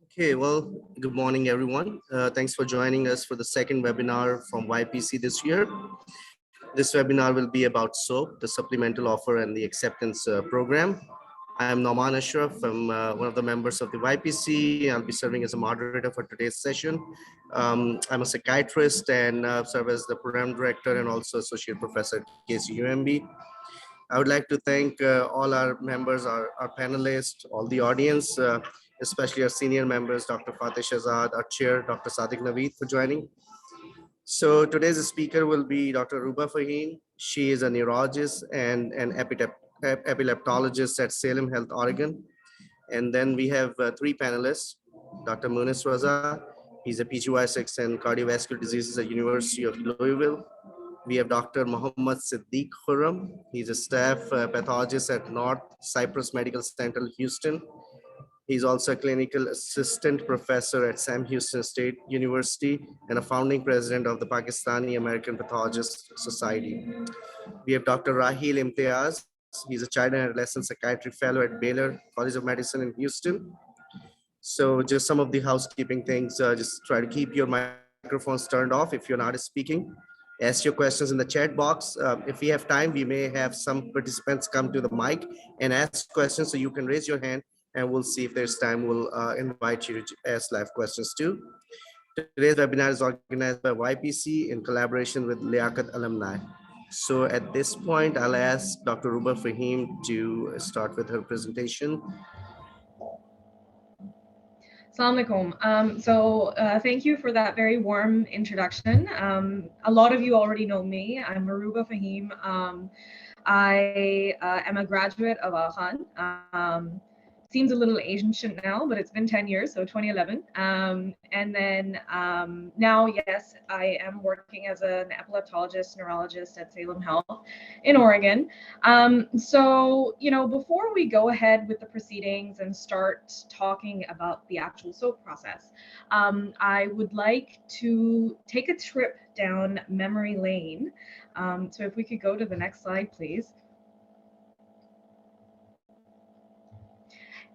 Okay, well, good morning, everyone. Thanks for joining us for the second webinar from YPC this year. This webinar will be about SOAP, the Supplemental Offer and the Acceptance Program. I am Nauman Ashraf. I'm one of the members of the YPC. I'll be serving as a moderator for today's session. I'm a psychiatrist and serve as the program director and also associate professor at KCUMB. I would like to thank all our members, our panelists, all the audience, especially our senior members, Dr. Fateh Shahzad, our chair, Dr. Sadiq Naveed, for joining. So today's speaker will be Dr. Ruba Fahim. She is a neurologist and an epileptologist at Salem Health, Oregon. And then we have three panelists, Dr. Munis Raza. He's a PGY6 and cardiovascular diseases at University of Louisville. We have Dr. Mohammad Siddiq Khurram. He's a staff pathologist at North Cypress Medical Center, Houston. He's also a clinical assistant professor at Sam Houston State University and a founding president of the Pakistani American Pathologist Society. We have Dr. Rahil Imtiaz. He's a child and adolescent psychiatry fellow at Baylor College of Medicine in Houston. So just some of the housekeeping things, just try to keep your microphones turned off if you're not speaking. Ask your questions in the chat box. If we have time, we may have some participants come to the mic and ask questions, so you can raise your hand and we'll see if there's time. We'll invite you to ask live questions too. Today's webinar is organized by YPC in collaboration with Liaquat Alumni. So at this point, I'll ask Dr. Ruba Fahim to start with her presentation. Assalamu alaikum. Thank you for that very warm introduction. A lot of you already know me. I'm Maruba Fahim. I am a graduate of Al-Khan. Seems a little ancient now, but it's been 10 years, so 2011. And then now, yes, I am working as an epileptologist, neurologist at Salem Health in Oregon. So, before we go ahead with the proceedings and start talking about the actual SOAP process, I would like to take a trip down memory lane. So if we could go to the next slide, please.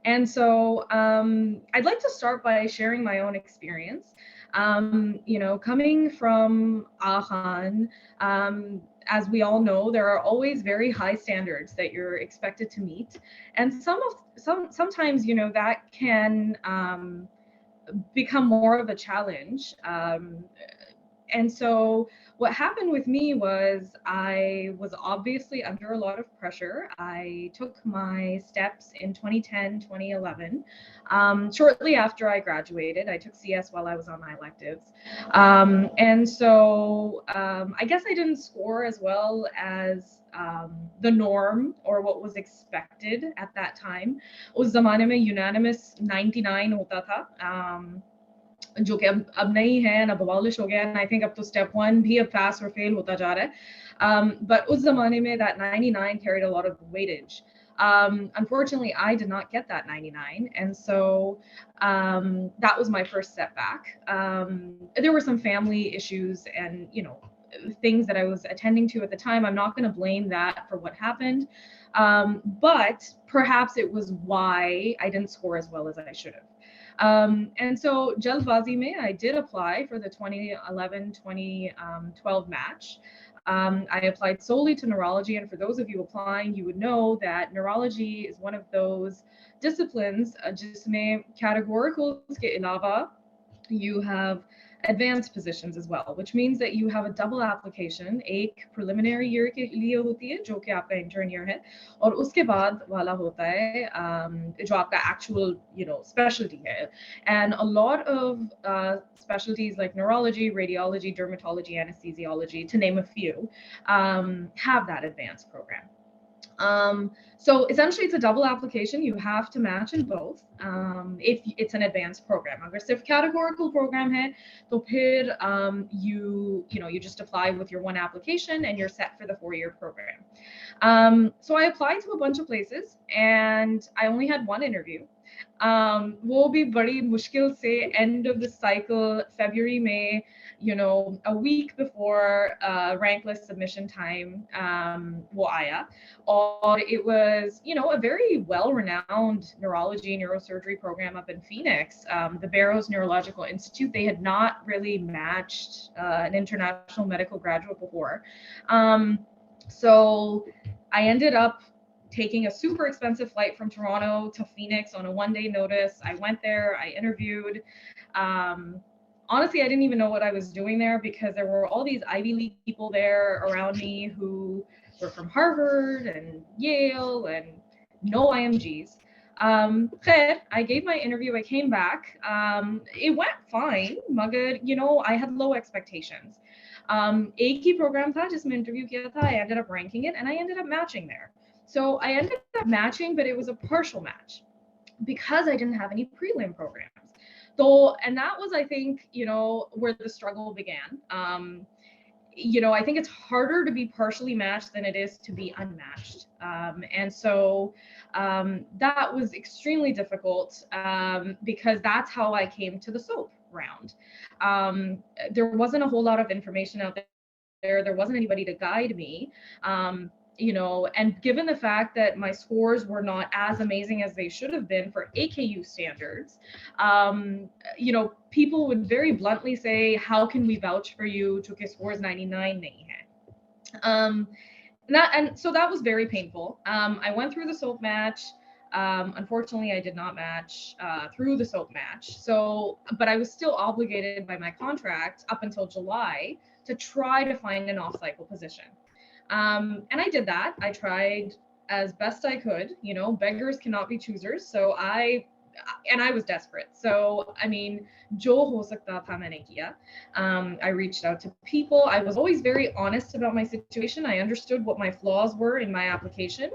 And so I'd like to start by sharing my own experience. Coming from Aachen, as we all know, there are always very high standards that you're expected to meet. And sometimes, that can become more of a challenge. And so what happened with me was I was obviously under a lot of pressure. I took my steps in 2010, 2011. Shortly after I graduated, I took CS while I was on my electives. And so I guess I didn't score as well as the norm or what was expected at that time. उस ज़माने में unanimous 99 होता था. जो कि अब नहीं है and अब abolish हो गया and I think अब तो step 1 भी अब pass or fail होता जा रहा है. But उस ज़माने में that 99 carried a lot of weightage. Unfortunately, I did not get that 99, and so that was my first setback. There were some family issues and things that I was attending to at the time. I'm not going to blame that for what happened, but perhaps it was why I didn't score as well as I should have. And so Jalbazi mein, I did apply for the 2011-2012 match. I applied solely to neurology, and for those of you applying, you would know that neurology is one of those disciplines जिसमें categoricals के अलावा you have advanced positions as well, which means that you have a double application. एक preliminary year के लिए होती है जो कि आपका intern year है, और उसके बाद वाला होता है जो आपका actual specialty है. And a lot of specialties like neurology, radiology, dermatology, anesthesiology, to name a few, have that advanced program. So essentially it's a double application. You have to match in both if it's an advanced program. अगर सिर्फ categorical program है तो फिर you just apply with your one application and you're set for the 4-year program. So I applied to a bunch of places and I only had one interview. वो भी बड़ी मुश्किल से end of the cycle February May, a week before rank list submission time, वो आया. Or it was, a very well-renowned neurology neurosurgery program up in Phoenix, the Barrows Neurological Institute. They had not really matched an international medical graduate before. So I ended up taking a super expensive flight from Toronto to Phoenix on a one-day notice. I went there, I interviewed. Honestly, I didn't even know what I was doing there because there were all these Ivy League people there around me who were from Harvard and Yale and no IMGs. I gave my interview, I came back. It went fine, Magar, I had low expectations. एक ही program था जिसमें interview किया था, I ended up ranking it and I ended up matching there. So I ended up matching, but it was a partial match because I didn't have any prelim programs. So, and that was, I think, where the struggle began. I think it's harder to be partially matched than it is to be unmatched. And so that was extremely difficult because that's how I came to the SOAP round. There wasn't a whole lot of information out there. There wasn't anybody to guide me. And given the fact that my scores were not as amazing as they should have been for AKU standards, people would very bluntly say, how can we vouch for you? Chunki scores 99 nahi hai. And so that was very painful. I went through the SOAP match. Unfortunately, I did not match through the SOAP match. But I was still obligated by my contract up until July to try to find an off-cycle position. And I did that. I tried as best I could, beggars cannot be choosers. So I was desperate. So, I mean, jo ho sakta tha maine kiya. I reached out to people. I was always very honest about my situation. I understood what my flaws were in my application.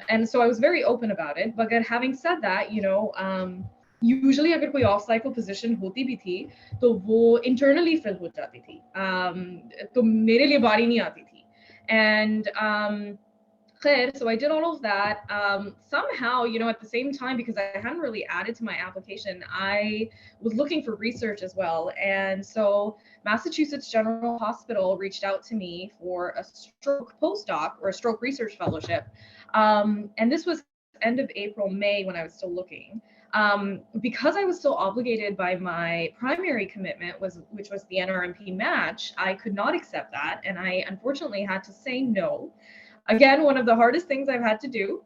And so I was very open about it. But having said that, usually अगर कोई of cycle position होती भी थी तो वो internally fill हो जाती थी तो मेरे लिए बारी नहीं आती थी and so I did all of that. Somehow, at the same time, because I hadn't really added to my application, I was looking for research as well. And so Massachusetts General Hospital reached out to me for a stroke postdoc or a stroke research fellowship. And this was end of April, May when I was still looking. Because I was still obligated by my primary commitment, which was the NRMP match, I could not accept that. And I unfortunately had to say no. Again, one of the hardest things I've had to do,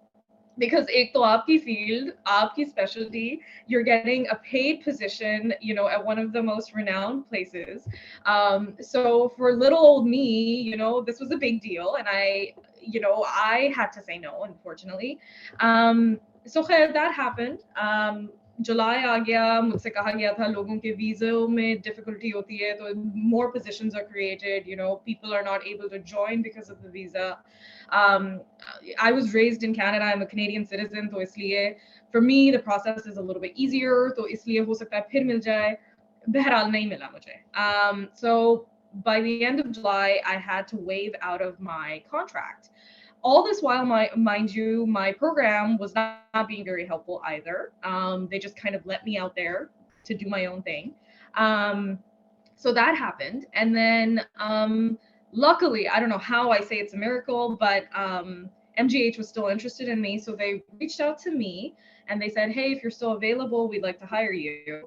because ek to aapki field, aapki specialty, you're getting a paid position, at one of the most renowned places. So for little old me, this was a big deal. And I had to say no, unfortunately. So that happened. जुलाई आ गया मुझसे कहा गया था लोगों के visa में difficulty होती है तो more positions are created, people are not able to join because of the visa. I was raised in Canada, I'm a Canadian citizen, तो इसलिए for me the process is a little bit easier, तो इसलिए हो सकता है फिर मिल जाए, बहरहाल नहीं मिला मुझे. So by the end of July I had to waive out of my contract. All this while, mind you, my program was not being very helpful either. They just kind of let me out there to do my own thing. So that happened. And then luckily, I don't know how I say it's a miracle, but MGH was still interested in me. So they reached out to me and they said, hey, if you're still available, we'd like to hire you.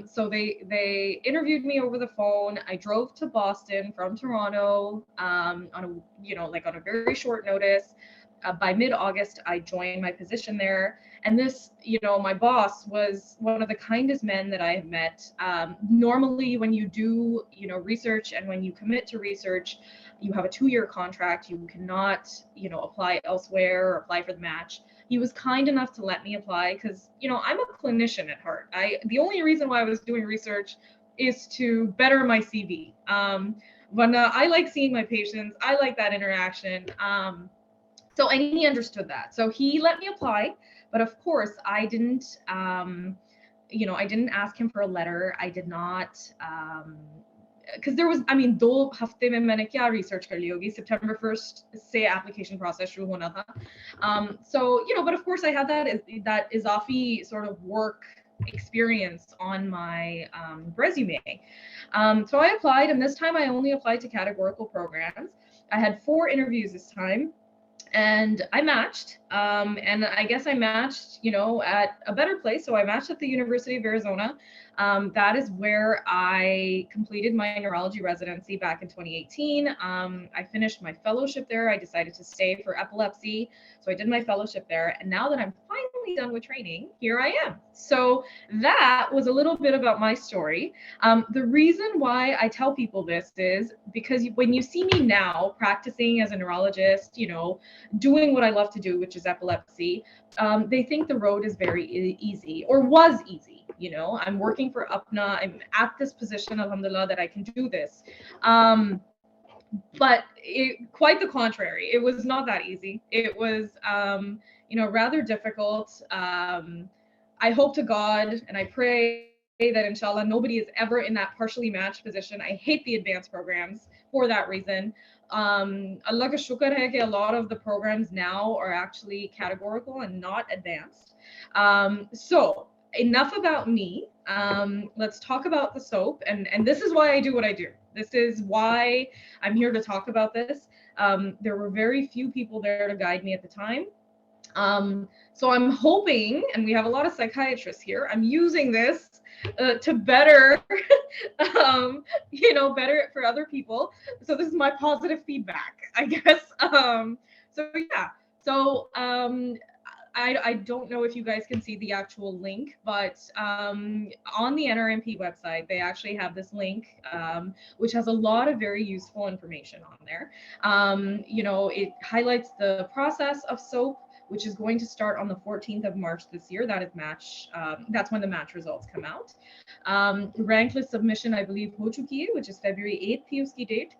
So they interviewed me over the phone. I drove to Boston from Toronto on a very short notice. By mid-August, I joined my position there. And this, my boss was one of the kindest men that I have met. Normally, when you do, research and when you commit to research, you have a 2-year contract. You cannot, apply elsewhere or apply for the match. He was kind enough to let me apply because, I'm a clinician at heart. The only reason why I was doing research is to better my CV. But I like seeing my patients. I like that interaction. And he understood that. So he let me apply. But of course, I didn't, I didn't ask him for a letter. I did not, because there was, I mean, 2 हफ्ते में मैंने क्या research कर ली होगी, September 1st से application process शुरू होना था. So, you know, but of course I had that izafi sort of work experience on my resume. So I applied, and this time I only applied to categorical programs. I had 4 interviews this time, and I matched. And I guess I matched, you know, at a better place. So I matched at the University of Arizona. That is where I completed my neurology residency back in 2018. I finished my fellowship there. I decided to stay for epilepsy. So I did my fellowship there. And now that I'm finally done with training, here I am. So that was a little bit about my story. The reason why I tell people this is because when you see me now practicing as a neurologist, you know, doing what I love to do, which is epilepsy, they think the road is very easy, or was easy. You know, I'm working for UPNA. I'm at this position, alhamdulillah, that I can do this. But quite the contrary. It was not that easy. It was, you know, rather difficult. I hope to God and I pray that inshallah nobody is ever in that partially matched position. I hate the advanced programs for that reason. Allah ka shukr hai ki a lot of the programs now are actually categorical and not advanced. So enough about me. Let's talk about the SOAP, and this is why I do what I do. This is why I'm here to talk about this. There were very few people there to guide me at the time. So I'm hoping, and we have a lot of psychiatrists here, I'm using this to better, you know, better it for other people. So this is my positive feedback, I guess. So yeah, so I don't know if you guys can see the actual link, but on the NRMP website, they actually have this link, which has a lot of very useful information on there. You know, it highlights the process of SOAP, which is going to start on the 14th of March this year. That is match. That's when the match results come out. Rank list submission, I believe, ho chuki hai, which is February 8th थी उसकी date.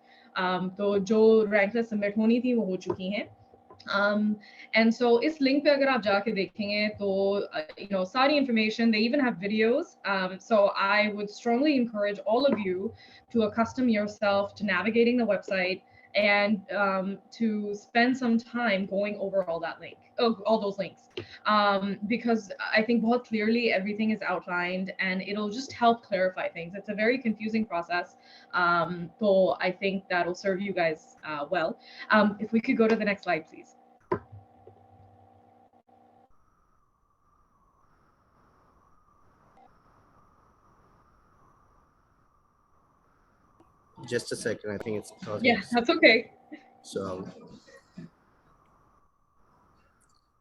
तो जो rank list submit होनी थी वो हो चुकी हैं. And so इस link पे अगर आप जाके देखेंगे तो you know सारी information, they even have videos. So I would strongly encourage all of you to accustom yourself to navigating the website and to spend some time going over all those links, because I think बहुत clearly everything is outlined and it'll just help clarify things. It's a very confusing process, so I think that'll serve you guys well. If we could go to the next slide, please. Just a second, I think it's Yeah, that's okay. So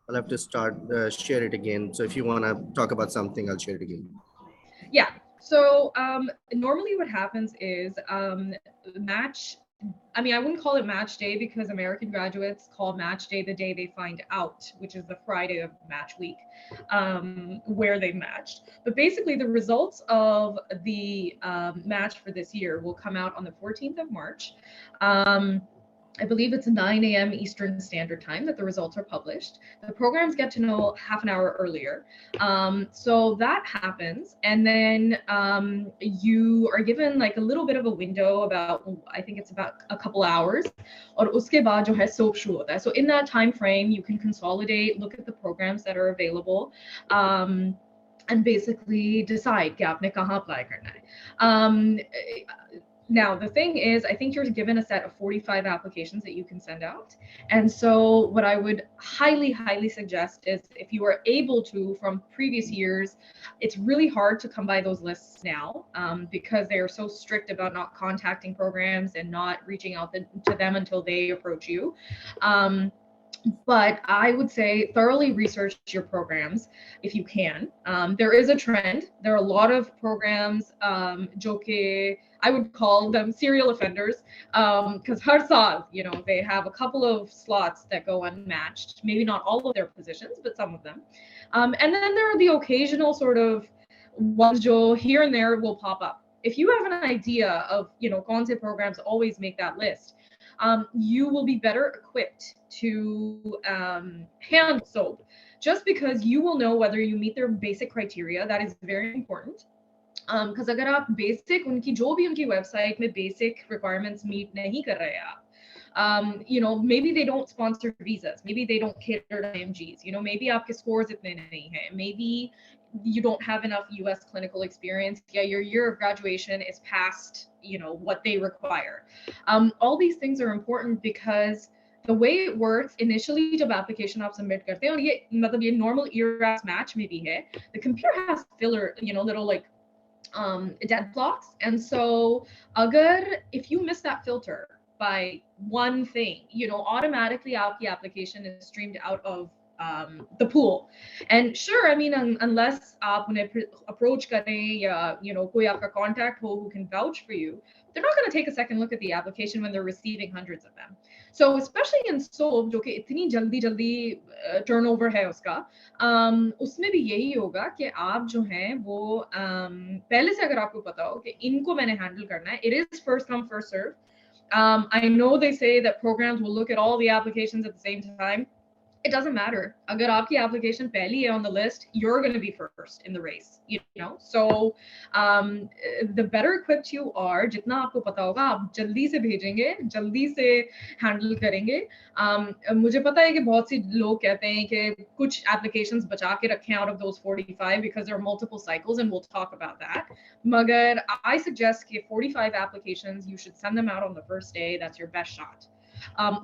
I'll have to start share it again. So if you want to talk about something, I'll share it again. Yeah. So normally what happens is match. I mean, I wouldn't call it match day because American graduates call match day the day they find out, which is the Friday of match week, where they matched. But basically, the results of the match for this year will come out on the 14th of March. I believe it's 9 a.m. Eastern Standard Time that the results are published. The programs get to know half an hour earlier. So that happens. And then you are given like a little bit of a window about, I think it's about a couple hours. और उसके बाद जो है SOAP शुरू होता है. So in that time frame, you can consolidate, look at the programs that are available, and basically decide कि आपने कहाँ apply करना है. Now, the thing is, I think you're given a set of 45 applications that you can send out. And so what I would highly, highly suggest is if you are able to from previous years, it's really hard to come by those lists now because they are so strict about not contacting programs and not reaching out to them until they approach you. But I would say thoroughly research your programs if you can. There is a trend. There are a lot of programs, jo ke I would call them serial offenders, because har saal, you know, they have a couple of slots that go unmatched. Maybe not all of their positions, but some of them. And then there are the occasional sort of ones jo here and there will pop up. If you have an idea of, you know, kaun se programs always make that list, you will be better equipped to handle SOAP, just because you will know whether you meet their basic criteria. That is very important. because अगर आप basic उनकी जो भी उनकी website में basic requirements meet नहीं कर रहे हैं आप, you know, maybe they don't sponsor visas, maybe they don't cater to IMGs, you know, maybe आपके scores इतने नहीं हैं, maybe you don't have enough US clinical experience, yeah, your year of graduation is past, you know, what they require. All these things are important because the way it works initially जब application आप submit करते हैं और ये मतलब ये normal ERAS match में भी है, the computer has filler, you know, little like dead blocks, and so agar if you miss that filter by one thing, you know, automatically aapki application is streamed out of the pool. And sure, I mean, unless aap unhe approach kare ya, you know, koi aapka contact ho who can vouch for you, they're not going to take a second look at the application when they're receiving hundreds of them. So especially in SOAP जो कि इतनी जल्दी जल्दी turnover है उसका, उसमें भी यही होगा कि आप जो हैं वो पहले से अगर आपको पता हो कि इनको मैंने handle करना है, it is first come first serve. I know they say that programs will look at all the applications at the same time. It doesn't matter. Agar aapki application pehli hai on the list, you're going to be first in the race, you know. So the better equipped you are, jitna aapko pata hoga, aap jaldi se bhejenge, jaldi se handle karenge. मुझे पता है कि बहुत सी लोग कहते हैं कि कुछ applications बचा के रखें out of those 45 because there are multiple cycles, and we'll talk about that. Magar I suggest कि 45 applications, you should send them out on the first day. That's your best shot.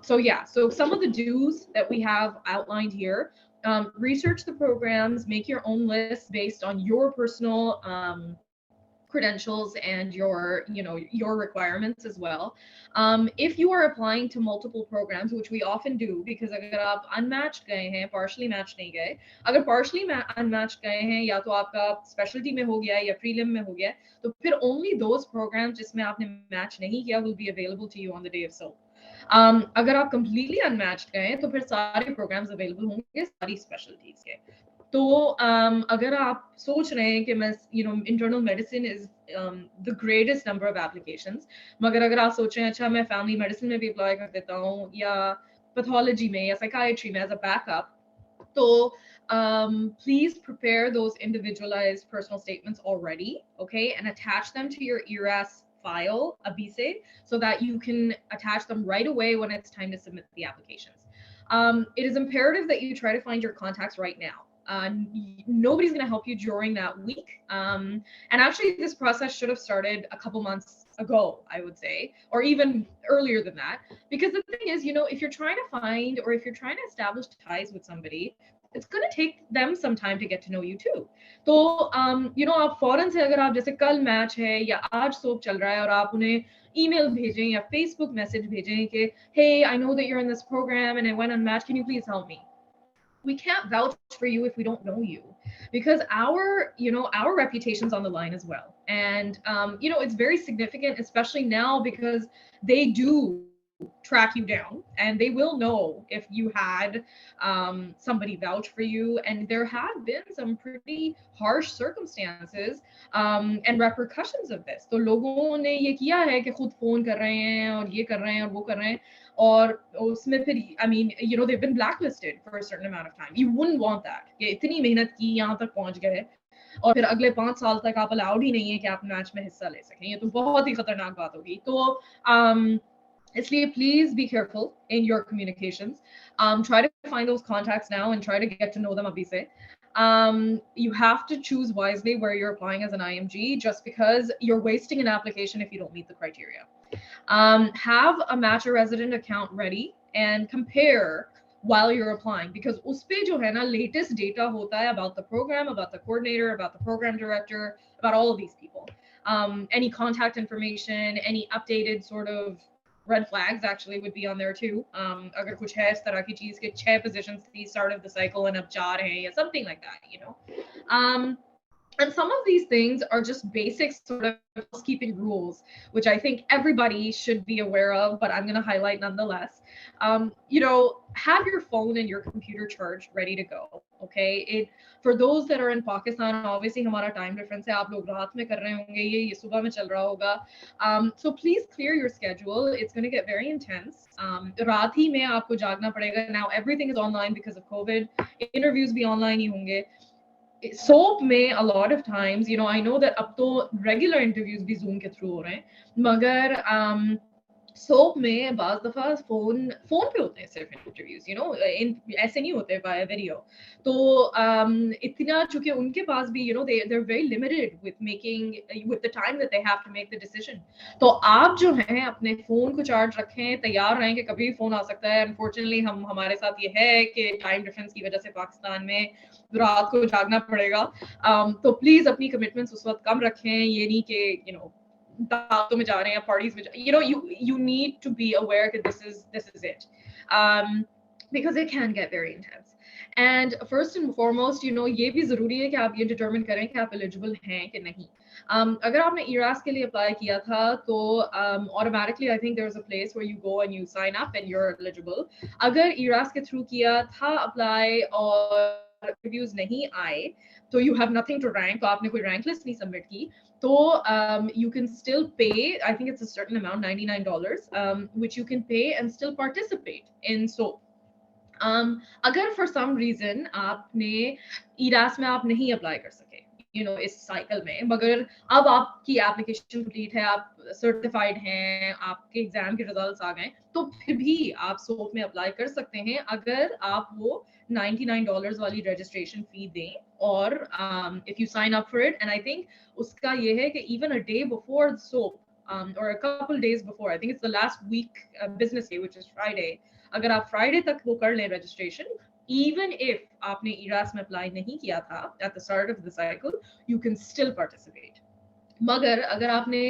So yeah, so some of the do's that we have outlined here, research the programs, make your own list based on your personal credentials and your, you know, your requirements as well. If you are applying to multiple programs, which we often do, because अगर आप unmatched गए हैं, partially matched नहीं गए, अगर partially unmatched गए हैं या तो आपका specialty में हो गया या prelim में हो गया, तो फिर only those programs जिसमें आपने match नहीं किया will be available to you on the day of SOAP. अगर आप completely unmatched गए तो फिर सारे programs available होंगे सारी specialties के. तो अगर आप सोच रहे हैं कि मैं, you know, internal medicine is the greatest number of applications, मगर अगर आप सोच रहे हैं अच्छा मैं family medicine में भी apply कर देता हूँ या pathology में या psychiatry में as a backup, so please prepare those individualized personal statements already, okay, and attach them to your ERAS file, ABISE, so that you can attach them right away when it's time to submit the applications. It is imperative that you try to find your contacts right now. Nobody's going to help you during that week. And actually, this process should have started a couple months ago, I would say, or even earlier than that. Because the thing is, you know, if you're trying to find or if you're trying to establish ties with somebody, it's going to take them some time to get to know you too. तो you know, आप फौरन से अगर आप जैसे कल match है या आज सोप चल रहा है और आप उन्हें email भेजें या Facebook message भेजें कि hey, I know that you're in this program and I went on match, can you please help me? We can't vouch for you if we don't know you, because our, you know, our reputation's on the line as well. And you know, it's very significant, especially now, because they do track you down and they will know if you had somebody vouch for you, and there have been some pretty harsh circumstances and repercussions of this. तो लोगों ने ये किया है कि खुद phone कर रहे हैं और ये कर रहे हैं और वो कर रहे हैं, और उसमें फिर, I mean, you know, they've been blacklisted for a certain amount of time. You wouldn't want that. ये इतनी मेहनत की, यहाँ तक पहुंच गए और फिर अगले 5 साल तक आप अलाउड ही नहीं है कि आप मैच में हिस्सा ले सकें. ये तो बहुत ही खतरनाक बात होगी. तो इसलिए please be careful in your communications. Try to find those contacts now and try to get to know them, Abise. You have to choose wisely where you're applying as an IMG, just because you're wasting an application if you don't meet the criteria. Have a match or resident account ready and compare while you're applying, because uspe jo hai na latest data hota hai about the program, about the coordinator, about the program director, about all of these people. Any contact information, any updated sort of red flags actually would be on there too. Agar kuch hai is tarah ki cheez ke 6 positions the start of the cycle and ab 4 hain ya something like that, you know. And some of these things are just basic sort of housekeeping rules, which I think everybody should be aware of, but I'm going to highlight nonetheless. You know, have your phone and your computer charged, ready to go. Okay. For those that are in Pakistan, obviously हमारा time difference है, आप लोग रात में कर रहे होंगे, ये सुबह में चल रहा होगा. So please clear your schedule. It's going to get very intense. रात ही में आपको जागना पड़ेगा. Now everything is online because of COVID. Interviews भी online ही होंगे. soap में a lot of times, you know, I know that अब तो regular interviews भी Zoom के through हो रहे हैं, मगर सोप में बाज दफा फोन पे होते हैं सिर्फ इंटरव्यूज, यू नो, ऐसे नहीं होते वाया वीडियो। तो इतना चूंकि उनके पास भी, you know, they are very limited with making with the time that they have to make the decision. तो आप जो हैं अपने फोन को चार्ज रखें, तैयार रहें कि कभी भी फोन आ सकता है। अनफॉर्चुनेटली हमारे साथ ये है कि टाइम डिफरेंस की वजह से पाकिस्तान में रात को जागना पड़ेगा। तो प्लीज अपनी कमिटमेंट्स उस वक्त कम रखें, ये नहीं कि यू नो दावतों में जा रहे हैं, पार्टीज में, you know, you need to be aware that this is it, because it can get very intense. And first and foremost, you know, ये भी जरूरी है कि आप ये डिटरमिन करें कि आप एलिजिबल हैं कि नहीं। अगर आपने ERAS के लिए अप्लाई किया था तो automatically I think there is a place where you go and you sign up and you are eligible. अगर ERAS के थ्रू किया था अप्लाई और रिव्यूज नहीं आए तो you have nothing to rank, तो आपने कोई रैंक लिस्ट नहीं सबमिट की, तो you can still pay, I think it's a certain amount, $99, which you can pay and still participate in SOAP. अगर for some reason आपने ERAS में आप नहीं अप्लाई कर सके, you know, इस साइकिल में, मगर अब आपकी एप्लीकेशन कंप्लीट है, आप सर्टिफाइड हैं, आपके एग्जाम के रिजल्ट्स आ गए, तो फिर भी आप सोप में अप्लाई कर सकते हैं अगर आप वो $99 वाली रजिस्ट्रेशन फी दें। और if you sign up for it, and I think उसका ये है कि even a day before SOAP or a couple days before, I think it's the last week business day, which is Friday, अगर आप Friday तक वो कर लें रजिस्ट्रेशन, even if आपने ERAS में अप्लाई नहीं किया था at the start of the cycle, you can still participate. मगर अगर आपने,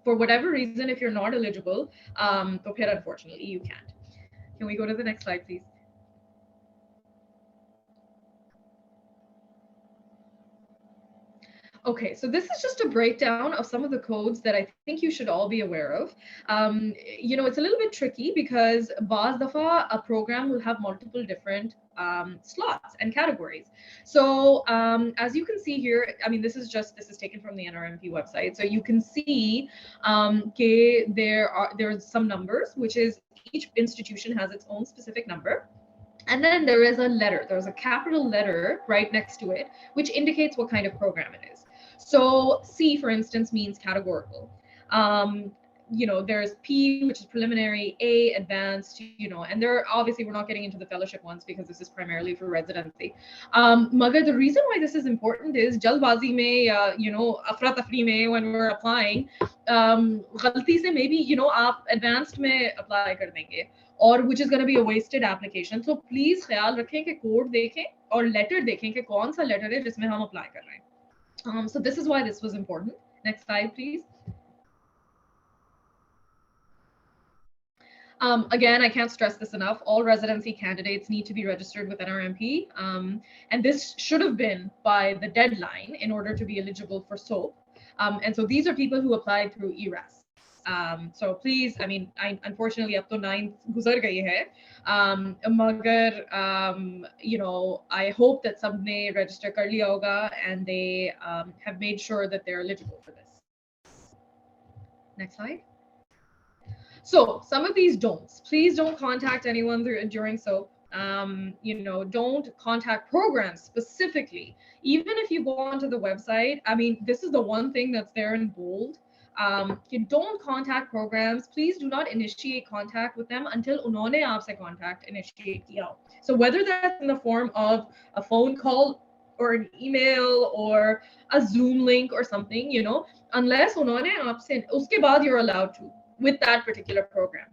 for whatever reason, if you're not eligible, तो फिर unfortunately you can't. Can we go to the next slide, please? Okay, so this is just a breakdown of some of the codes that I think you should all be aware of. You know, it's a little bit tricky because baaz dafa a program will have multiple different slots and categories. So as you can see here, I mean, this is taken from the NRMP website. So you can see there's some numbers, which is each institution has its own specific number. And then there is a letter, there's a capital letter right next to it, which indicates what kind of program it is. So C, for instance, means categorical. You know, there's P, which is preliminary, A, advanced, you know, and there obviously we're not getting into the fellowship ones because this is primarily for residency. Magar, the reason why this is important is jalbazi mein, you know, afra tafri mein, when we're applying, ghalti se maybe, you know, aap advanced mein apply kar denge, or which is going to be a wasted application. So please ख्याल रखें कि code देखें और letter देखें कि कौन सा letter है जिसमें हम अप्लाई कर रहे हैं. So this is why this was important. Next slide, please. Again, I can't stress this enough. All residency candidates need to be registered with NRMP. And this should have been by the deadline in order to be eligible for SOAP. And so these are people who applied through ERAS. So please, I mean, unfortunately अब तो 9th गुजर गई है, मगर you know, I hope that सबने register कर लिया होगा and they have made sure that they're eligible for this. Next slide. So some of these don'ts. Please don't contact anyone during SOAP. You know, don't contact programs specifically. Even if you go onto the website, I mean, this is the one thing that's there in bold. You don't contact programs. Please do not initiate contact with them until unhone aapse contact initiate kiya. So whether that's in the form of a phone call or an email or a Zoom link or something, you know, unless unhone aapse, uske baad you're allowed to with that particular program.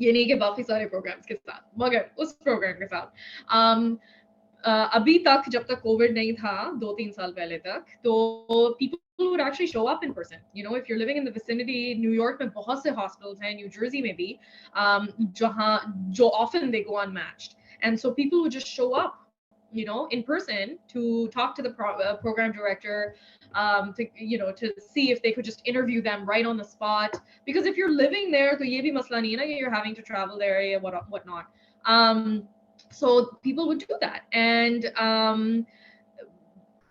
ये नहीं कि बाकी सारे programs के साथ, मगर उस program के साथ. अभी तक जब तक कोविड नहीं था 2-3 साल पहले तक, तो people would actually show up in person. You know, if you're living in the vicinity, New York में बहुत से hospitals हैं, New Jersey में भी, जो often they go unmatched, and so people would just show up, you know, in person to talk to the program director, to, you know, to see if they could just interview them right on the spot. Because if you're living there, तो ये भी मसला नहीं है ना कि you're having to travel there या whatnot. So people would do that, and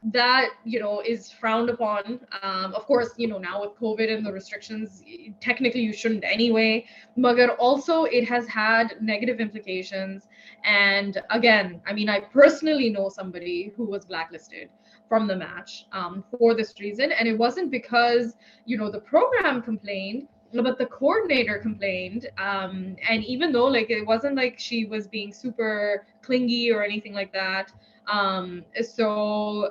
that, you know, is frowned upon. Of course, you know, now with COVID and the restrictions, technically you shouldn't anyway, but also it has had negative implications. And again, I mean, I personally know somebody who was blacklisted from the match for this reason. And it wasn't because, the program complained, but the coordinator complained. And even though like it wasn't like she was being super clingy or anything like that. So,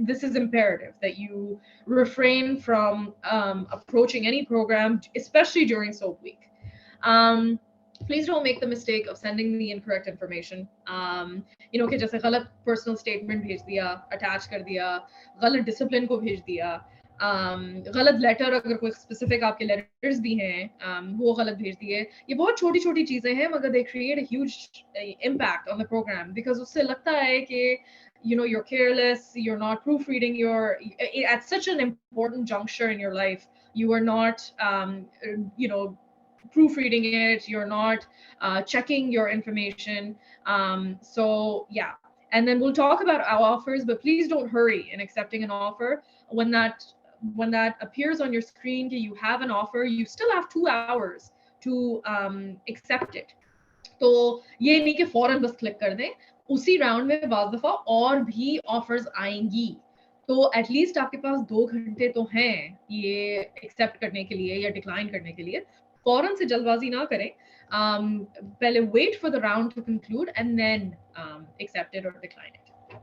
this is imperative that you refrain from approaching any program, especially during soap week. Please don't make the mistake of sending the incorrect information. कि जैसे गलत personal statement भेज दिया, attach कर दिया, गलत discipline को भेज दिया, गलत letter अगर कोई specific आपके letters भी हैं, वो गलत भेज दिए. ये बहुत छोटी छोटी चीजें हैं, मगर they create a huge impact on the program because उससे लगता है कि you're careless, you're not proofreading at such an important juncture in your life, you are not proofreading it, you're not checking your information. So yeah, and then we'll talk about our offers, but please don't hurry in accepting an offer. When that appears on your screen, you have an offer, you still have 2 hours to accept it. तो ये नहीं कि फौरन बस click कर दें, उसी round में बाज़ दफा और भी ऑफर्स आएंगी, तो एटलीस्ट आपके पास 2 घंटे तो हैं ये एक्सेप्ट करने के लिए या डिक्लाइन करने के लिए. फौरन से जल्दबाजी ना करें, पहले wait for the round to conclude and then accept it or decline it.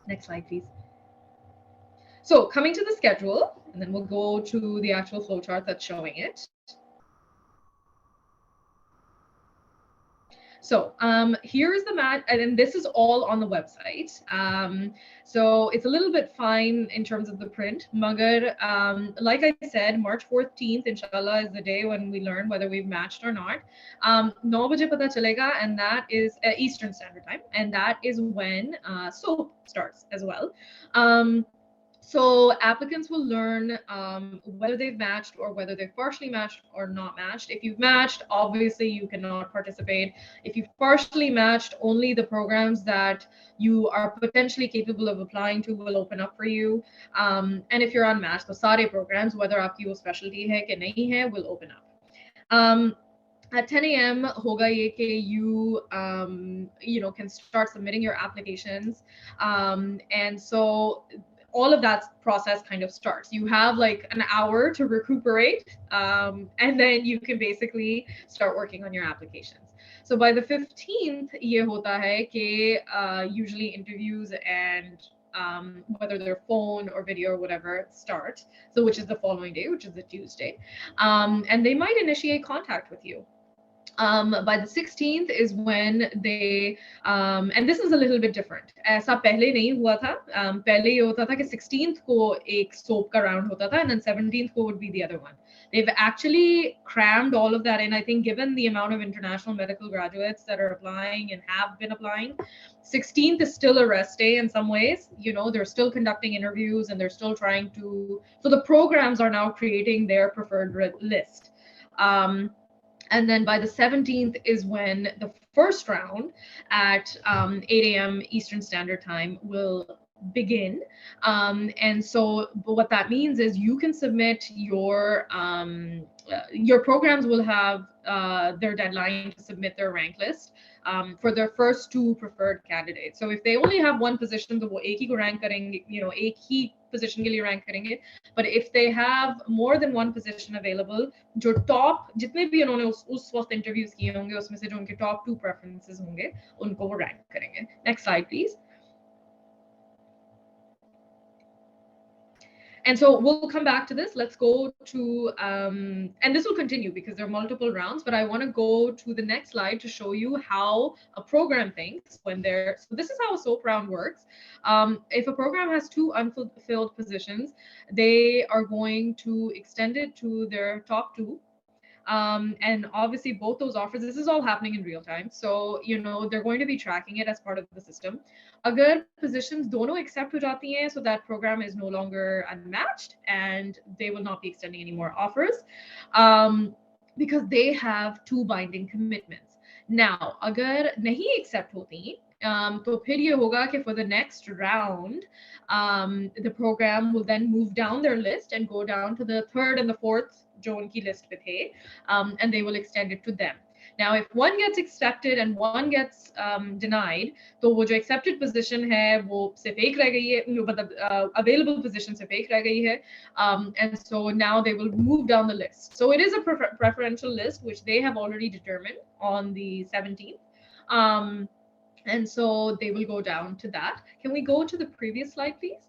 Next slide, please. So coming to the schedule, and then we'll go to the actual flowchart that's showing it. So here's the match, and this is all on the website. So it's a little bit fine in terms of the print. Magar, like I said, March 14th, inshallah, is the day when we learn whether we've matched or not. 9 baje pata chalega, and that is Eastern Standard Time, and that is when SOAP starts as well. So applicants will learn whether they've matched or whether they've partially matched or not matched. If you've matched, obviously you cannot participate. If you've partially matched, only the programs that you are potentially capable of applying to will open up for you. And if you're unmatched, the sare programs, whether aapki wo specialty hai ki nahi hai, will open up. At 10 a.m. hoga ye ke you can start submitting your applications. And so all of that process kind of starts. You have like an hour to recuperate, and then you can basically start working on your applications. So by the 15th, ye hota hai ke usually interviews and whether they're phone or video or whatever start. So which is the following day, which is the Tuesday, and they might initiate contact with you. By the 16th is when they and this is a little bit different. ऐसा पहले नहीं हुआ था. पहले ये होता था कि 16th को एक soap का round होता था, and then 17th को would be the other one. They've actually crammed all of that in. I think given the amount of international medical graduates that are applying and have been applying, 16th is still a rest day in some ways. They're still conducting interviews and they're still trying to. So the programs are now creating their preferred list. And then by the 17th is when the first round at 8 a.m. Eastern Standard Time will begin. And so what that means is you can submit your programs will have their deadline to submit their rank list for their first 2 preferred candidates. So if they only have one position, तो वो एक ही को rank करेंगे, एक ही position के लिए rank करेंगे. But if they have more than one position available, जो top जितने भी उन्होंने उस वक्त interviews किए होंगे, उसमें से जो उनके top 2 preferences होंगे, उनको वो rank करेंगे. Next slide, please. And so we'll come back to this. Let's go to, and this will continue because there are multiple rounds, but I want to go to the next slide to show you how a program thinks when they're, so this is how a SOAP round works. If a program has 2 unfulfilled positions, they are going to extend it to their top 2. And obviously both those offers, this is all happening in real time. So, they're going to be tracking it as part of the system. Agar positions dono accept ho jati hain, so that program is no longer unmatched and they will not be extending any more offers because they have 2 binding commitments. Now, agar nahi accept hoti, तो फिर ये होगा कि for the next round, the program will then move down their list and go down to the 3rd and the 4th जो उनकी list पे थे, and they will extend it to them. Now, if one gets accepted and one gets denied, तो वो जो accepted position है वो सिर्फ एक रह गई है, मतलब available position सिर्फ एक रह गई है, and so now they will move down the list. So it is a preferential list which they have already determined on the 17th. And so they will go down to that. Can we go to the previous slide, please?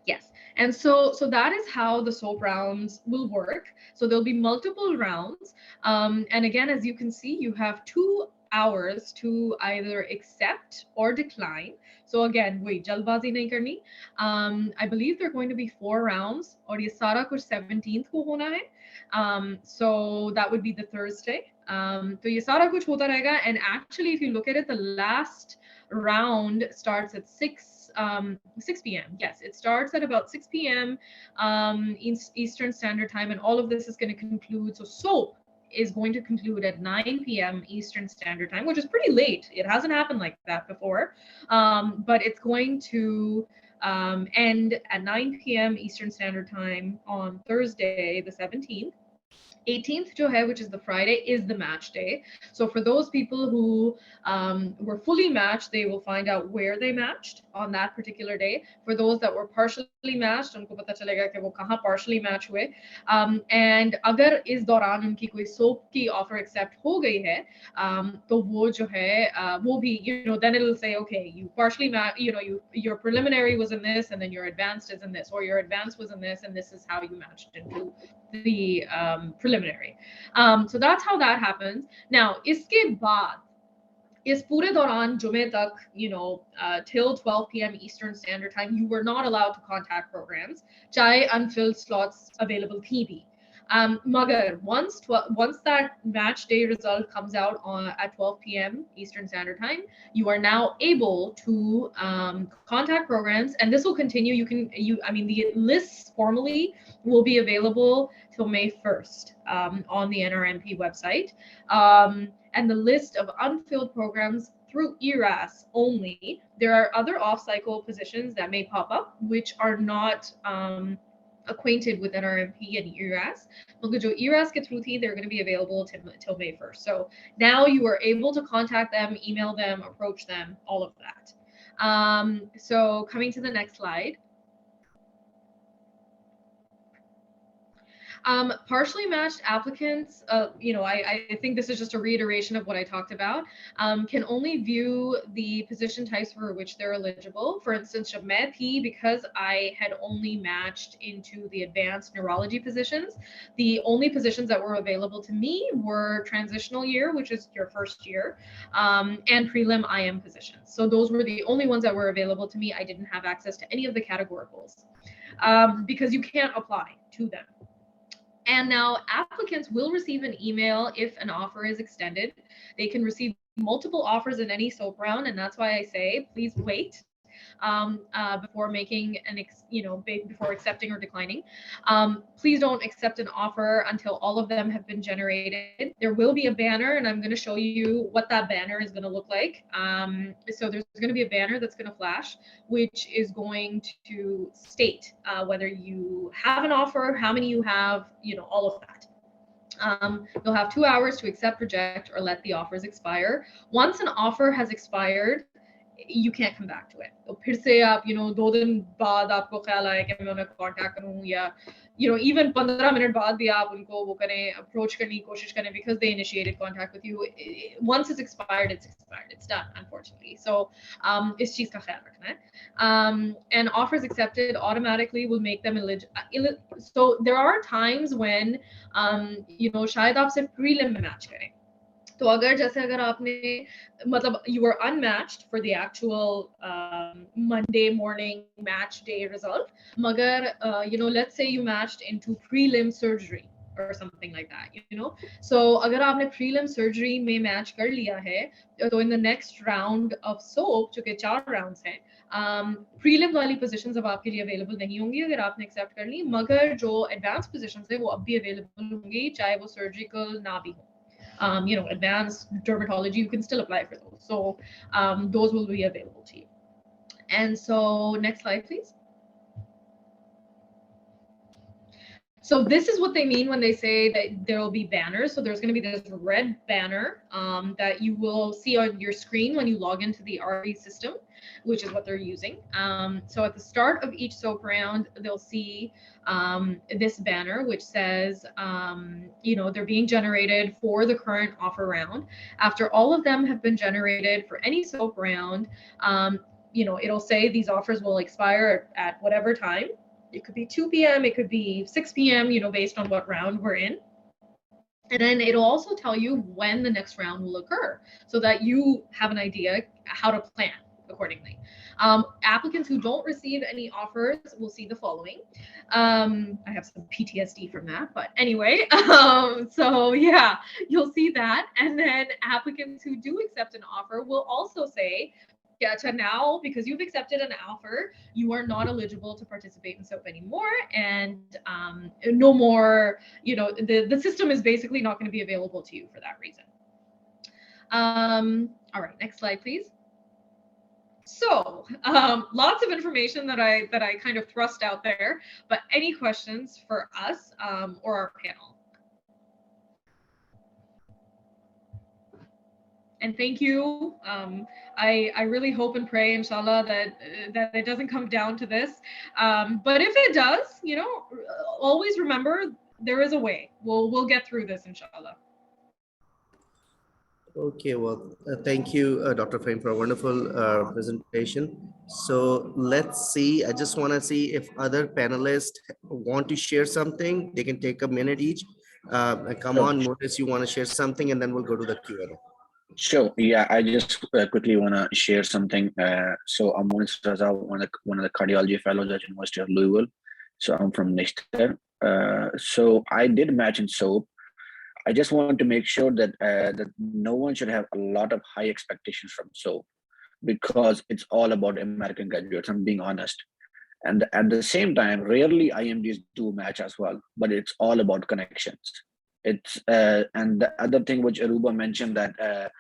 Yes. And so that is how the SOAP rounds will work. So there'll be multiple rounds. And again, as you can see, you have 2 hours to either accept or decline. So again, wait, jalbazi nahi karni. I believe there are going to be 4 rounds, और ये सारा कुछ 17th को होना है. So that would be the Thursday. तो ये सारा कुछ होता रहेगा. And actually, if you look at it, the last round starts at 6 p.m. Yes, it starts at about 6 p.m. Eastern Standard Time, and all of this is going to conclude. So SOAP is going to conclude at 9 p.m. Eastern Standard Time, which is pretty late. It hasn't happened like that before, but it's going to end at 9 p.m. Eastern Standard Time on Thursday, the 17th. 18th jo hai, which is the Friday, is the match day. So for those people who were fully matched, they will find out where they matched on that particular day. For those that were partially matched, unko pata chalega ki wo kahan partially match hue. And agar is dauran unki koi SOAP ki offer accept ho gayi hai, to wo jo hai, wo bhi, you know, then it'll say, okay, you partially match, you know, your preliminary was in this, and then your advanced is in this, or your advanced was in this, and this is how you matched into the preliminary. So that's how that happens. Now, iske baad, is pure dauran jume tak, you know, till 12 p.m. Eastern Standard Time, you were not allowed to contact programs, chahe unfilled slots available thi bhi. Magar, once that match day result comes out at 12 p.m. Eastern Standard Time, you are now able to contact programs, and this will continue. I mean, the lists formally will be available till May 1st on the NRMP website. And the list of unfilled programs through ERAS only. There are other off-cycle positions that may pop up, which are not acquainted with NRMP and ERAS. ERAS ke through thi, they're going to be available till May 1st. So now you are able to contact them, email them, approach them, all of that. So coming to the next slide. Partially matched applicants, you know, I think this is just a reiteration of what I talked about, can only view the position types for which they're eligible. For instance, jab main thi, because I had only matched into the advanced neurology positions, the only positions that were available to me were transitional year, which is your first year, and prelim IM positions. So those were the only ones that were available to me. I didn't have access to any of the categoricals because you can't apply to them. And now applicants will receive an email if an offer is extended. They can receive multiple offers in any SOAP round, and that's why I say please wait before making before accepting or declining. Please don't accept an offer until all of them have been generated. There will be a banner, and I'm going to show you what that banner is going to look like. So there's going to be a banner that's going to flash, which is going to state whether you have an offer, how many you have, you know, all of that. You'll have 2 hours to accept, reject, or let the offers expire. Once an offer has expired, you can't come back to it. तो फिर से आप, you know, 2 दिन बाद आपको ख्याल आए कि मैं उन्हें contact करूं, या, you know, even 15 minute बाद भी आप उनको वो करें, approach करने की कोशिश करें, because they initiated contact with you. Once it's expired, it's done, unfortunately. So इस चीज का ख्याल रखना है. And offers accepted automatically will make them eligible. So there are times when you know, शायद आप सिर्फ prelim में match करें. तो अगर आपने मतलब you were unmatched for the actual Monday morning match day result, मगर you know, let's say you matched into prelim surgery or something like that, you know. So अगर आपने prelim surgery में match कर लिया है, तो in the next round of SOAP, जो कि 4 rounds हैं, prelim वाली positions अब आपके लिए available नहीं होंगी अगर आपने accept कर ली, मगर जो advanced positions हैं वो अब भी available होंगी, चाहे वो surgical ना भी हो. You know, advanced dermatology, you can still apply for those. So those will be available to you. And so next slide, please. So this is what they mean when they say that there will be banners. So there's going to be this red banner that you will see on your screen when you log into the RV system, which is what they're using. So at the start of each soap round, they'll see this banner which says, they're being generated for the current offer round. After all of them have been generated for any soap round, it'll say these offers will expire at whatever time. It could be 2 p.m., it could be 6 p.m., based on what round we're in. And then it'll also tell you when the next round will occur so that you have an idea how to plan accordingly. Applicants who don't receive any offers will see the following. I have some PTSD from that, but anyway, so yeah, you'll see that. And then applicants who do accept an offer will also say, yeah, to now, because you've accepted an offer, you are not eligible to participate in SOAP anymore. And no more, the system is basically not going to be available to you for that reason. All right, next slide, please. So lots of information that I kind of thrust out there, but any questions for us or our panel? And thank you. I really hope and pray, inshallah, that it doesn't come down to this. But if it does, always remember there is a way. We'll get through this, inshallah. Okay, well, thank you, Dr. Frame, for a wonderful presentation. So let's see. I just want to see if other panelists want to share something. They can take a minute each. Come on, Morris, you want to share something, and then we'll go to the Q&A. Sure. Yeah, I just quickly want to share something. So I'm Morris Raza, one of the cardiology fellows at University of Louisville. So I'm from Nishtar. So I did match in SOAP. I just want to make sure that that no one should have a lot of high expectations from SOAP, because it's all about American graduates. I'm being honest. And at the same time, rarely IMDs do match as well, but it's all about connections. It's and the other thing which Aruba mentioned, that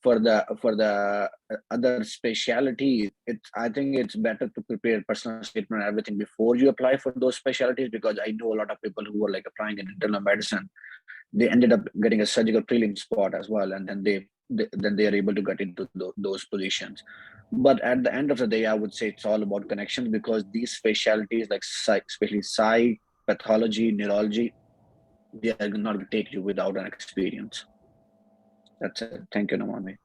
for the other specialties, I think it's better to prepare personal statement and everything before you apply for those specialties, because I know a lot of people who were like applying in internal medicine, they ended up getting a surgical prelim spot as well, and then they are able to get into those positions. But at the end of the day, I would say it's all about connections, because these specialties like especially psych, pathology, neurology, they are not going to take you without an experience. That's it. Thank you, Namami.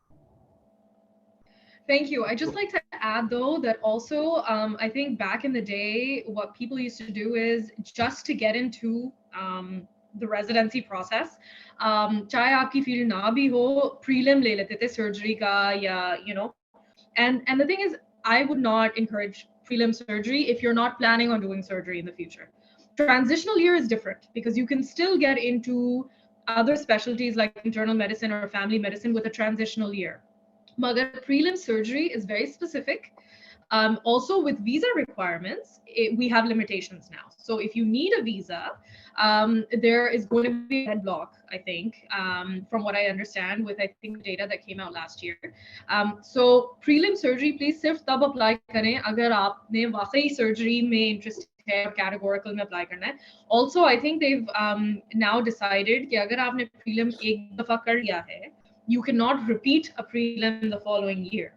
Thank you. I just like to add, though, that also I think back in the day, what people used to do is just to get into the residency process, चाहे आपकी field ना भी हो, prelim ले लेते थे surgery का, या and the thing is, I would not encourage prelim surgery if you're not planning on doing surgery in the future. Transitional year is different because you can still get into other specialties like internal medicine or family medicine with a transitional year. Magar prelim surgery is very specific. Also with visa requirements, we have limitations now. So if you need a visa, there is going to be a headblock, I think, from what I understand with, I think, data that came out last year. So prelim surgery, please sirf tab apply kare agar aapne waqai surgery mein interest hai, categorical mein apply karna hai. Also, I think they've now decided कि अगर आपने prelim एक दफा कर लिया है, you cannot repeat a prelim the following year.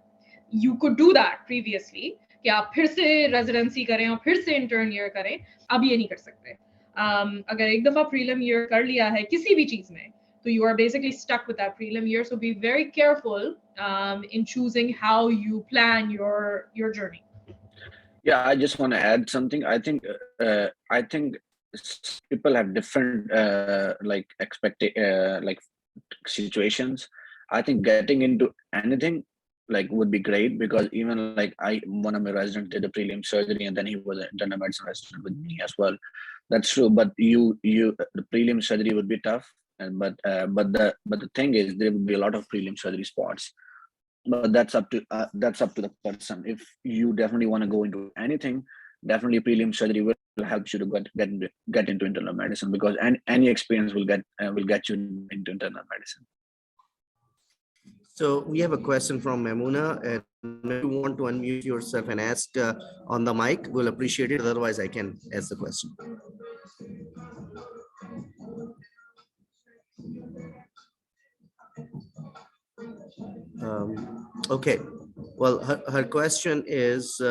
You could do that previously कि आप फिर से residency करें और फिर से intern year करें, अब ये नहीं कर सकते. अगर एक दफा prelim year कर लिया है किसी भी चीज में, so you are basically stuck with that prelim year. So be very careful in choosing how you plan your journey. Yeah, I just want to add something. I think people have different like situations. I think getting into anything like would be great, because even like one of my residents did a prelim surgery and then he was an internal medicine resident with me as well. That's true, but the prelim surgery would be tough, and but the thing is, there would be a lot of prelim surgery spots. But that's up to the person. If you definitely want to go into anything, definitely prelim surgery will help you to get into internal medicine, because any experience will get you into internal medicine. So we have a question from Memuna, and if you want to unmute yourself and ask on the mic, we'll appreciate it. Otherwise, I can ask the question. Okay, well, her question is,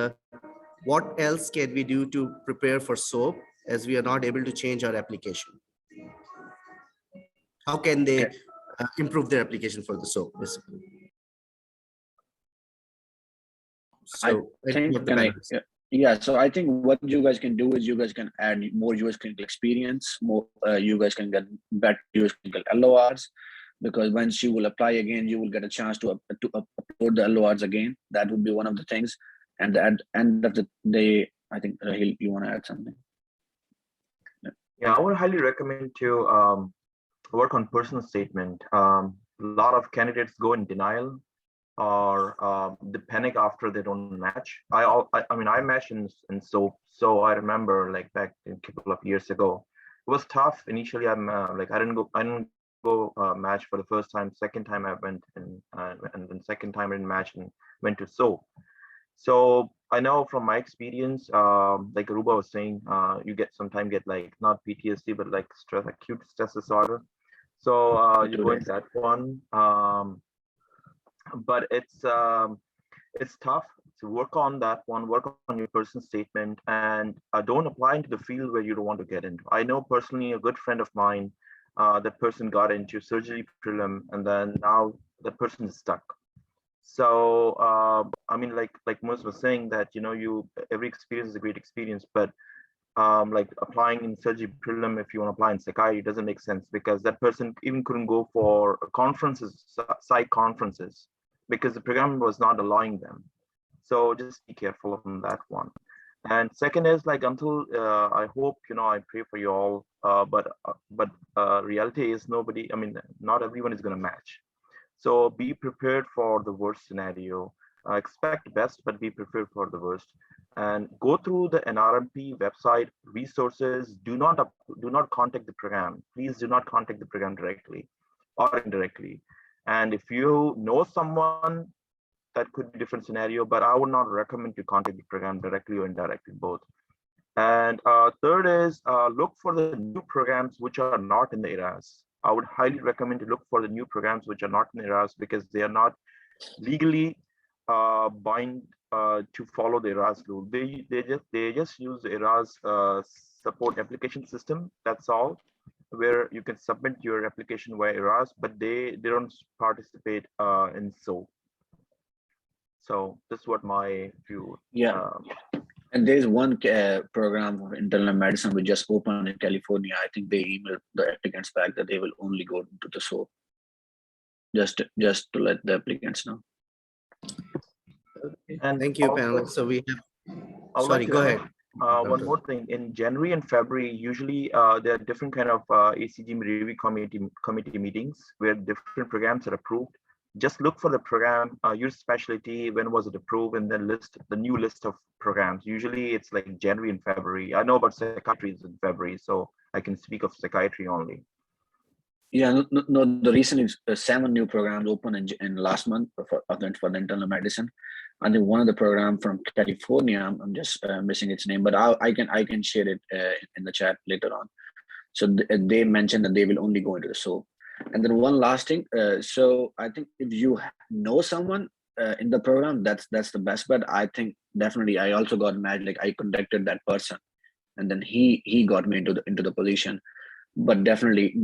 what else can we do to prepare for SOAP as we are not able to change our application? How can they improve their application for the SOAP, basically? So, think of the panelists. yeah, so I think what you guys can do is you guys can add more US clinical experience, more you guys can get better US clinical LORs, because once you will apply again, you will get a chance to upload the LORs again. That would be one of the things. And at the end of the day, I think Rahil, you want to add something? Yeah, I would highly recommend to work on personal statement. A lot of candidates go in denial or they panic after they don't match. I mean, I matched in so I remember like back a couple of years ago, it was tough initially. I'm like I didn't go match for the first time. Second time I went and then second time I didn't match and went to so I know from my experience, like Aruba was saying, you sometimes get like not PTSD but like acute stress disorder. So you go into that one. But it's tough to work on that one, work on your personal statement, and don't apply into the field where you don't want to get into. I know personally a good friend of mine, that person got into surgery prelim, and then now that person is stuck. So I mean, like Moz was saying that, you know, every experience is a great experience, but like applying in surgery prelim, if you want to apply in psychiatry, doesn't make sense, because that person even couldn't go for conferences, psych conferences, because the program was not allowing them. So just be careful on that one. And second is like, until I hope, you know, I pray for you all, but reality is not everyone is going to match. So be prepared for the worst scenario. Expect best, but be prepared for the worst. And go through the NRMP website resources. Do not contact the program. Please do not contact the program directly or indirectly. And if you know someone, that could be a different scenario, but I would not recommend to contact the program directly or indirectly, both. And third is look for the new programs which are not in the ERAS. I would highly recommend to look for the new programs which are not in the ERAS, because they are not legally bind to follow the ERAS rule. They just use the ERAS support application system. That's all, where you can submit your application via ERAS, but they don't participate in SOAP. So this is what my view. Yeah. And there's one program of internal medicine which just opened in California. I think they emailed the applicants back that they will only go to the SOAP. Just to let the applicants know. Okay. And thank you, panelists. So we have. Sorry, go ahead. One more thing. In January and February, usually there are different kind of ACG review committee meetings where different programs are approved. Just look for the program, your specialty, when was it approved, and then list the new list of programs. Usually it's like January and February. I know about psychiatry is in February, so I can speak of psychiatry only. Yeah, no, the reason is 7 new programs opened in last month for the internal medicine. I think one of the program from California, I'm just missing its name, but I can share it in the chat later on. So they mentioned that they will only go into the SOAP. And then one last thing, so I think if you know someone in the program, that's the best. But I think definitely I also got mad, like I contacted that person, and then he got me into the position. But definitely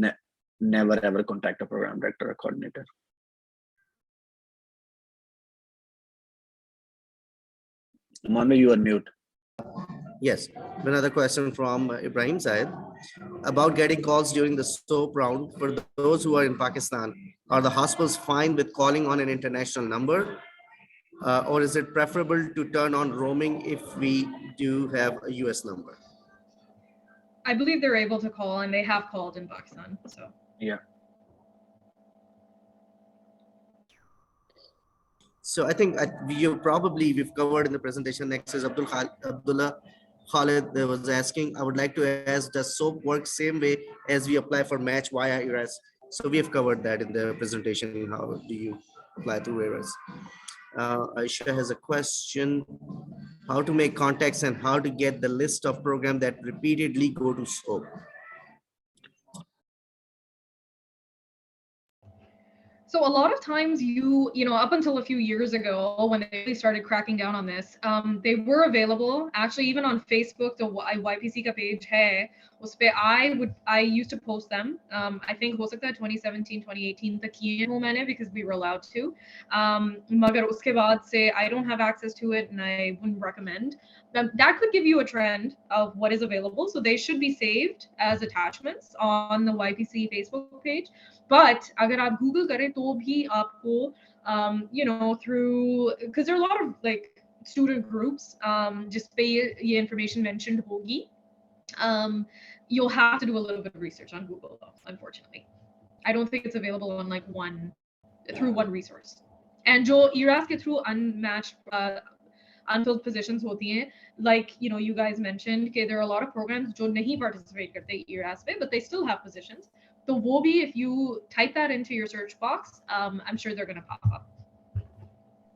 never ever contact a program director or coordinator. Manu, you are mute. Yes, another question from Ibrahim Zaid about getting calls during the SOAP round. For those who are in Pakistan, are the hospitals fine with calling on an international number? Or is it preferable to turn on roaming if we do have a US number? I believe they're able to call, and they have called in Pakistan. So yeah. So I think we've covered in the presentation. Next is Abdullah Khalid was asking, I would like to ask, does SOAP work same way as we apply for match via ERAS? So we have covered that in the presentation. How do you apply through ERAS? Aisha has a question. how to make contacts, and how to get the list of programs that repeatedly go to SOAP. So a lot of times up until a few years ago when they really started cracking down on this, they were available actually even on Facebook. The YPC ka page hai, uspe I used to post them. I think ho sakta hai 2017, 2018 tak kiye ho maine because we were allowed to. Magar uske baad se I don't have access to it and I wouldn't recommend. That could give you a trend of what is available. So they should be saved as attachments on the YPC Facebook page. But अगर आप Google करें तो भी आपको through, because there are a lot of like student groups जिस पे ये information mentioned होगी, you'll have to do a little bit of research on Google though, unfortunately. I don't think it's available on like through one resource. And जो ERAS के through unfilled positions होती हैं, like you guys mentioned that there are a lot of programs जो नहीं participate करते ERAS पे, but they still have positions. So वो भी, if you type that into your search box, I'm sure they're going to pop up.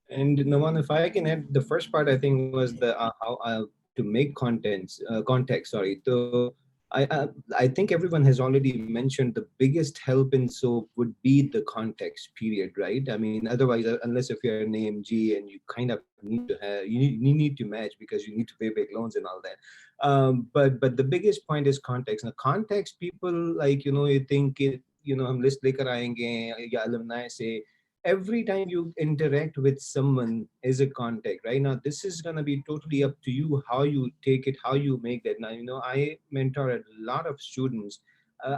And Naman, if I can add, the first part I think was the how to make context. Sorry. So I think everyone has already mentioned the biggest help in SOAP would be the context period, right? I mean, otherwise, unless if you're an AMG and you kind of need to have, you need to match because you need to pay back loans and all that. But the biggest point is context. Now, context, people like, you think it, hum list lekar aayenge, ya alumni say, every time you interact with someone is a contact. Right now, this is going to be totally up to you how you take it, how you make that. Now, I mentor a lot of students.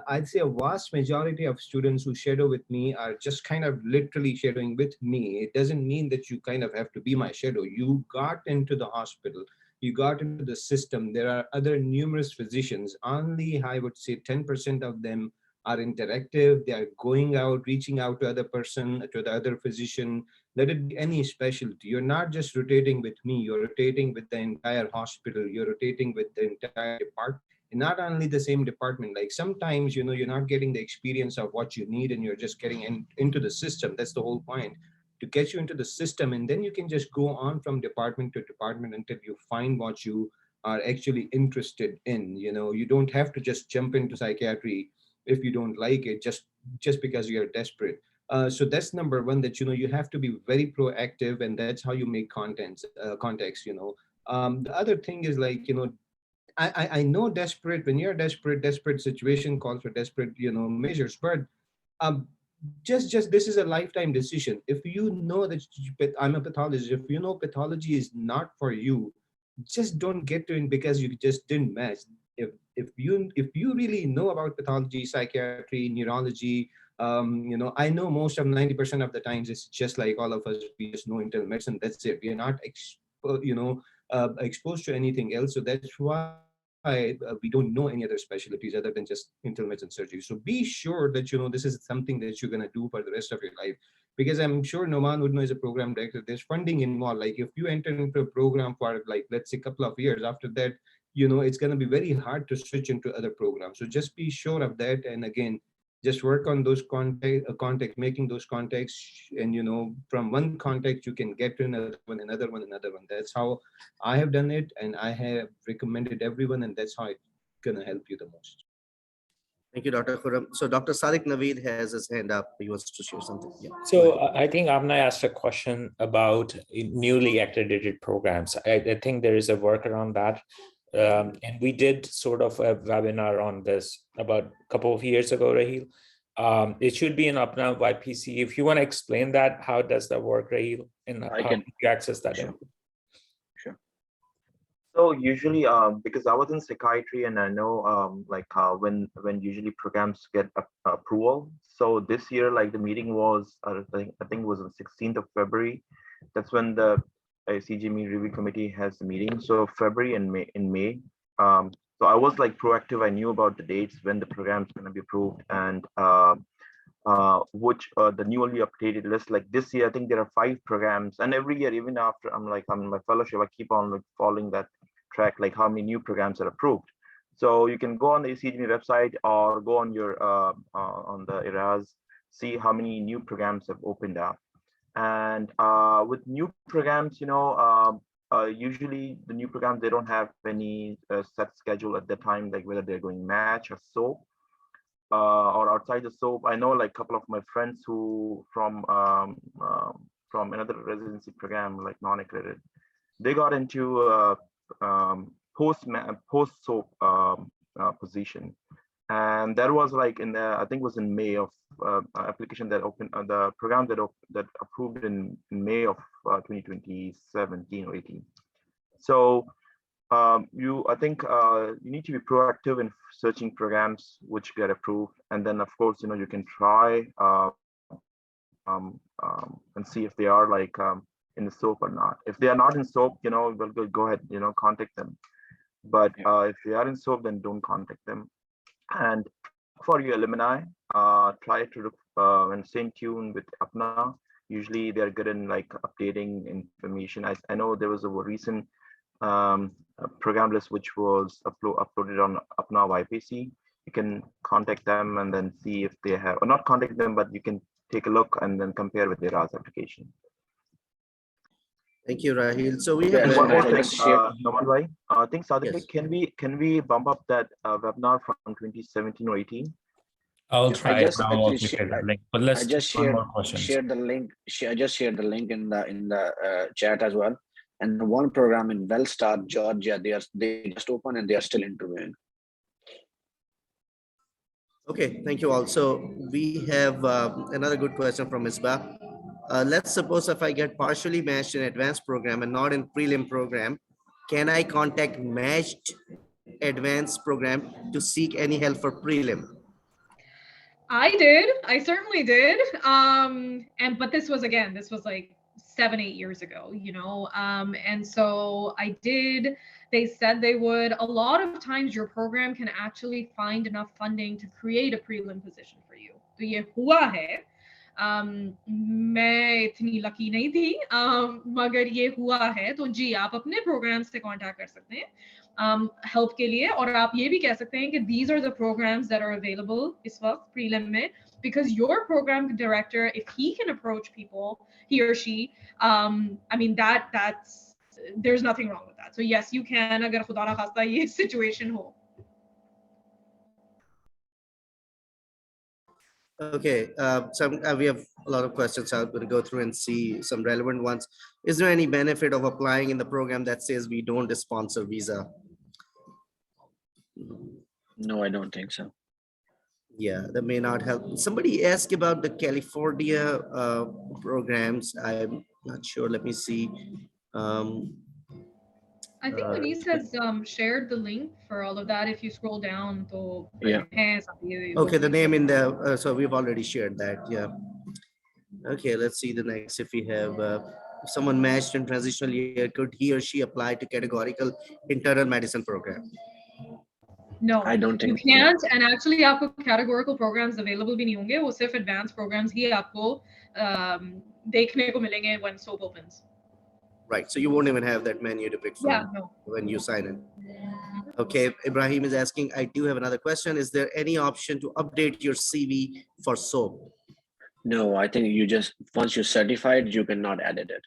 I'd say a vast majority of students who shadow with me are just kind of literally shadowing with me. It doesn't mean that you kind of have to be my shadow. You got into the hospital, you got into the system. There are other numerous physicians. Only, I would say, 10% of them are interactive. They are going out, reaching out to other person, to the other physician. Let it be any specialty. You're not just rotating with me, you're rotating with the entire hospital, you're rotating with the entire department. And not only the same department, like sometimes, you're not getting the experience of what you need and you're just getting into the system. That's the whole point, to get you into the system. And then you can just go on from department to department until you find what you are actually interested in. You don't have to just jump into psychiatry if you don't like it, just because you're desperate. So that's number one, that you have to be very proactive, and that's how you make context. The other thing is like, I know desperate, when you're desperate situation calls for desperate measures, but just this is a lifetime decision. If you know that I'm a pathologist, if you know pathology is not for you, just don't get to it because you just didn't match. If you really know about pathology, psychiatry, neurology, I know most of 90% of the times it's just like all of us, we just know internal medicine, that's it. We are not exposed to anything else. So that's why we don't know any other specialties other than just internal medicine surgery. So be sure that this is something that you're going to do for the rest of your life, because I'm sure Noman would know as a program director, there's funding involved. Like if you enter into a program for like, let's say a couple of years, after that, it's going to be very hard to switch into other programs. So just be sure of that. And again, just work on those contact, making those contacts, and from one contact you can get to another one. That's how I have done it, and I have recommended everyone, and that's how it's gonna help you the most. Thank you, Dr. Khurram. So Dr. Sadiq Naveed has his hand up. He wants to share something. Yeah. So I think Amna asked a question about newly accredited programs. I think there is a workaround that. And we did sort of a webinar on this about a couple of years ago, Raheel. It should be in Apna YPC. If you want to explain that, how does that work, Raheel? And how can you access that? Sure. So usually, because I was in psychiatry and I know when usually programs get approval. So this year, like the meeting was, I think it was on 16th of February. That's when the CGME review committee has the meeting. So February and May. So I was like proactive. I knew about the dates when the program's going to be approved, and which the newly updated list. Like this year, I think there are 5 programs, and every year, even after I'm in my fellowship, I keep on like following that track, like how many new programs are approved. So you can go on the CGME website or go on your on the ERAS, see how many new programs have opened up. And with new programs, usually the new programs, they don't have any set schedule at the time, like whether they're going match or soap or outside the soap. I know like a couple of my friends who from another residency program, like non-accredited, they got into post soap position, and that was like in the, I think it was in May of application that opened the program that approved in May of 2017 or 18. So I think you need to be proactive in searching programs which get approved, and then of course you can try and see if they are like in the soap or not. If they are not in soap, we'll go ahead, contact them. But if they are in soap, then don't contact them. And for your alumni, try to look and stay in tune with Apna. Usually they're good in like updating information. I know there was a recent program list which was uploaded on Apna YPC. You can contact them and then see if they have, or not contact them, but you can take a look and then compare with their RAS application. Thank you, Rahil. So we Yeah, have And one more thing, just share- Naman bhai, I think Sadiq, Yes. can we bump up that webinar from 2017 or 18? I'll I try. just I'll also actually share share- the link. But let's I just take one shared more question. shared the link. I just shared the link in the chat as well. And one program in Wellstar, Georgia, they just opened and they are still interviewing. Okay, thank you all. So we have another good question from Misbah. Let's suppose if I get partially matched in advanced program and not in prelim program, can I contact matched advanced program to seek any help for prelim? I did. I certainly did. But this was like 7-8 years ago, and so I did. They said they would. A lot of times your program can actually find enough funding to create a prelim position for you. तो ये हुआ है. मैं इतनी lucky नहीं थी, मगर ये हुआ है. तो जी, आप अपने प्रोग्राम से कांटेक्ट कर सकते हैं हेल्प के लिए, और आप ये भी कह सकते हैं कि these are the programs that are available इस वक्त prelim में, because your program director, if he can approach people, he or she, I mean that's there's nothing wrong with that. So yes, you can, अगर खुदा ना खास्ता ये situation हो. Okay, we have a lot of questions. I'm going to go through and see some relevant ones. Is there any benefit of applying in the program that says we don't sponsor visa? No, I don't think so. Yeah, that may not help. Somebody asked about the California programs. I'm not sure. Let me see. I think Anis has shared the link for all of that. If you scroll down, to Yeah. Okay, the name in the, so we've already shared that, yeah. Okay, let's see the next. If we have, if someone matched in transitional year, could he or she apply to categorical internal medicine program? No, I don't you think can't. And actually, आपको categorical programs available भी नहीं होंगे. वो सिर्फ advanced programs ही आपको देखने को मिलेंगे when SOAP opens. Right, so you won't even have that menu to pick from Yeah, no. when you sign in. Okay, Ibrahim is asking, I do have another question. Is there any option to update your CV for SOAP? No, I think you just, once you're certified, you cannot edit it.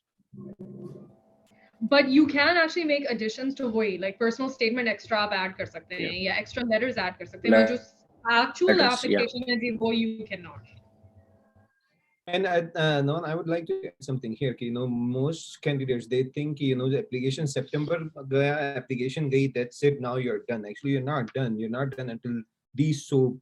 But you can actually make additions to वही, like personal statement extra आप add कर सकते हैं, या extra letters add कर सकते हैं. But जो actual Letters, yeah. application है वो you cannot. And no, I would like to add something here. Most candidates, they think the application September gaya, application gayi, that's it. Now you're done. Actually, you're not done. You're not done until the SOAP,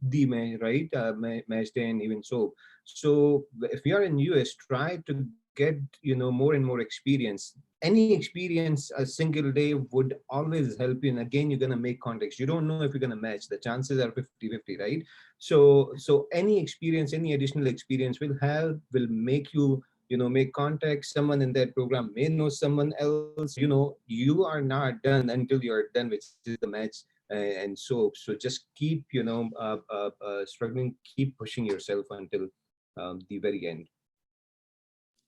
right? May stay and even SOAP. So if you are in US, try to get more and more experience. Any experience a single day would always help you. And again, you're gonna make contacts. You don't know if you're gonna match. The chances are 50-50, right? So any experience, any additional experience will make you make contacts. Someone in that program may know someone else. You are not done until you're done with the match and SOAP. So just keep struggling, keep pushing yourself until the very end.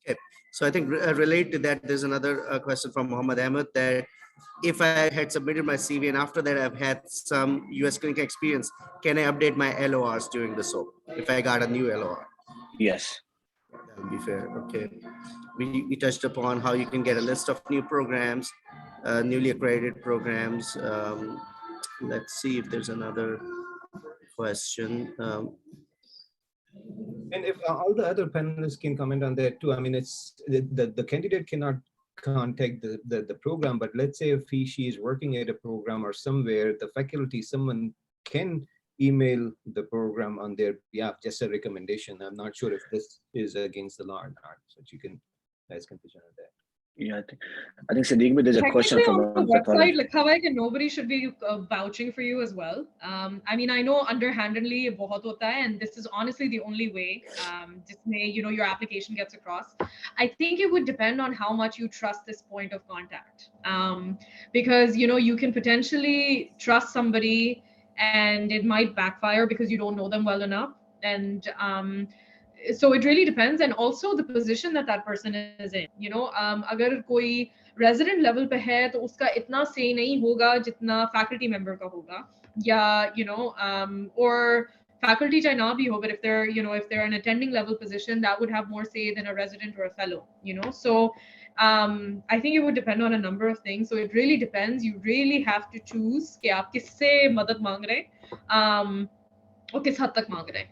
Okay, so I think related to that, there's another question from Muhammad Ahmed that if I had submitted my CV and after that I've had some US clinical experience, can I update my LORs during the SOAP if I got a new LOR? Yes. That'll be fair. Okay. We touched upon how you can get a list of new programs, newly accredited programs. Let's see if there's another question. And if all the other panelists can comment on that too, I mean, it's the candidate cannot contact the program, but let's say if she is working at a program or somewhere, the faculty, someone can email the program on their behalf, just a recommendation. I'm not sure if this is against the law or not, so you can guys can pitch on that. Yeah, I think Sadiq, but there's a question Technically, from on the one website, pathologist. likha hua hai कि nobody should be vouching for you as well. I mean, I know underhandedly ये बहुत होता है, and this is honestly the only way जिसमें your application gets across. I think it would depend on how much you trust this point of contact, because you can potentially trust somebody and it might backfire because you don't know them well enough, and so it really depends, and also the position that that person is in. अगर कोई resident level पे है तो उसका इतना say नहीं होगा जितना faculty member का होगा, या or faculty चाहे ना भी हो, but if they're an attending level position, that would have more say than a resident or a fellow. So I think it would depend on a number of things. So it really depends. You really have to choose कि आप किससे मदद मांग रहे और किस हद तक मांग रहे.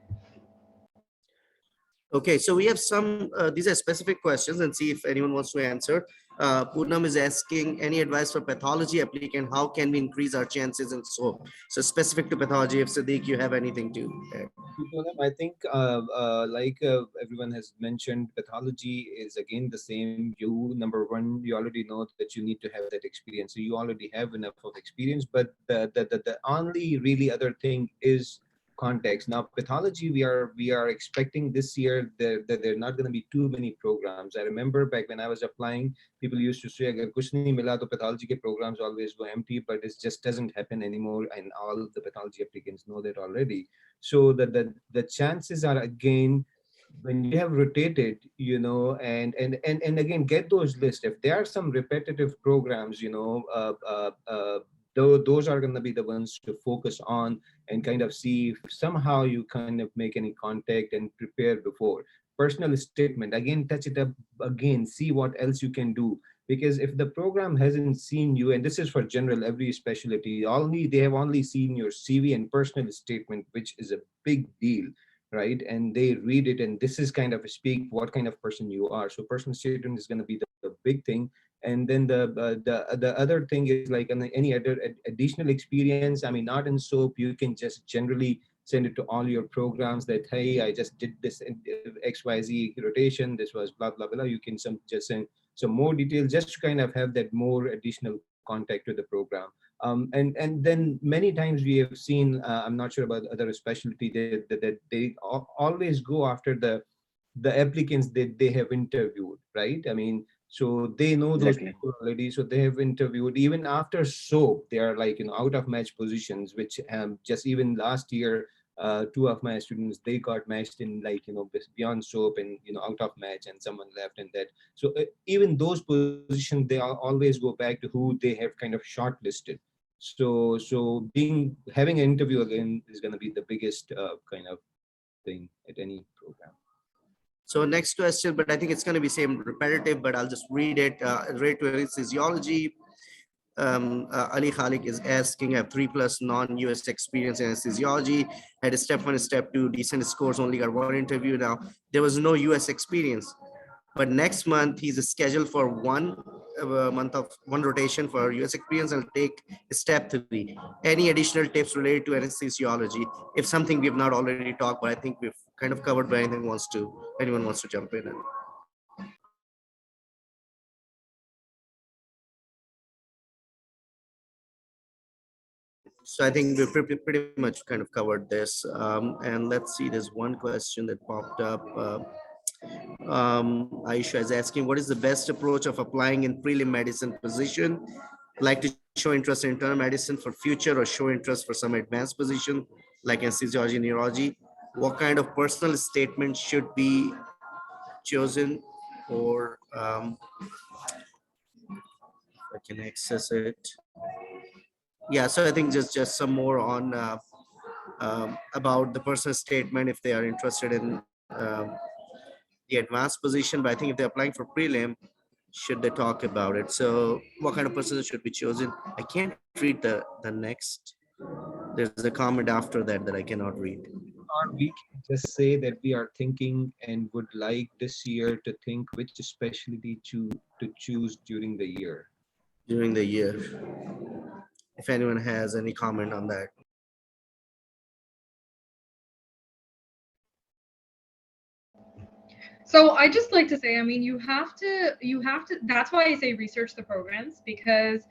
Okay, so we have some, these are specific questions, and see if anyone wants to answer. Poonam is asking, any advice for pathology applicant? How can we increase our chances and so? So specific to pathology, if Sadiq, you have anything to add. I think like everyone has mentioned, pathology is again the same. Number one, you already know that you need to have that experience. So you already have enough of experience, but the only really other thing is context. Now, pathology, we are expecting this year that there are not going to be too many programs. I remember back when I was applying, people used to say, "Agar kuch nahi mila, to pathology ke programs always go empty," but it just doesn't happen anymore, and all the pathology applicants know that already. So the chances are, again, when you have rotated, and again, get those lists. If there are some repetitive programs, those are going to be the ones to focus on and kind of see if somehow you kind of make any contact and prepare before. Personal statement, again, touch it up again, see what else you can do. Because if the program hasn't seen you, and this is for general, every specialty, they have only seen your CV and personal statement, which is a big deal, right? And they read it, and this is kind of speak what kind of person you are. So personal statement is going to be the big thing. And then the other thing is like any other additional experience. I mean, not in SOAP, you can just generally send it to all your programs that, hey, I just did this XYZ rotation, this was blah blah blah. You can just send some more details just to kind of have that more additional contact with the program. And then many times we have seen, I'm not sure about other specialty, that they always go after the applicants that they have interviewed, right? I mean, so they know those Exactly. people already, so they have interviewed. Even after SOAP, they are like out of match positions, which just even last year, two of my students, they got matched in beyond SOAP and out of match, and someone left and that. So even those positions, they always go back to who they have kind of shortlisted. So having an interview again is going to be the biggest kind of thing at any program. So next question, but I think it's going to be same repetitive, but I'll just read it. Rate to anesthesiology. Ali Khalik is asking, I have 3+ non-US experience in anesthesiology, had a step 1 and step 2 decent scores, only got 1 interview. Now there was no US experience, but next month he's scheduled for 1 month of 1 rotation for US experience and take step 3. Any additional tips related to anesthesiology? If something we have not already talked, but I think we've kind of covered, but anyone wants to jump in. So I think we've pretty much kind of covered this. And let's see, there's one question that popped up. Aisha is asking, what is the best approach of applying in prelim medicine position? Like to show interest in internal medicine for future, or show interest for some advanced position like anesthesiology, neurology? What kind of personal statement should be chosen? Or I can access it. Yeah, so I think just some more on about the personal statement if they are interested in the advanced position, but I think if they're applying for prelim, should they talk about it? So what kind of person should be chosen? I can't read the next. There's a comment after that that I cannot read. Or we can just say that we are thinking and would like this year to think which specialty to choose during the year. During the year. If anyone has any comment on that. So I just like to say, I mean, you have to, that's why I say research the programs, because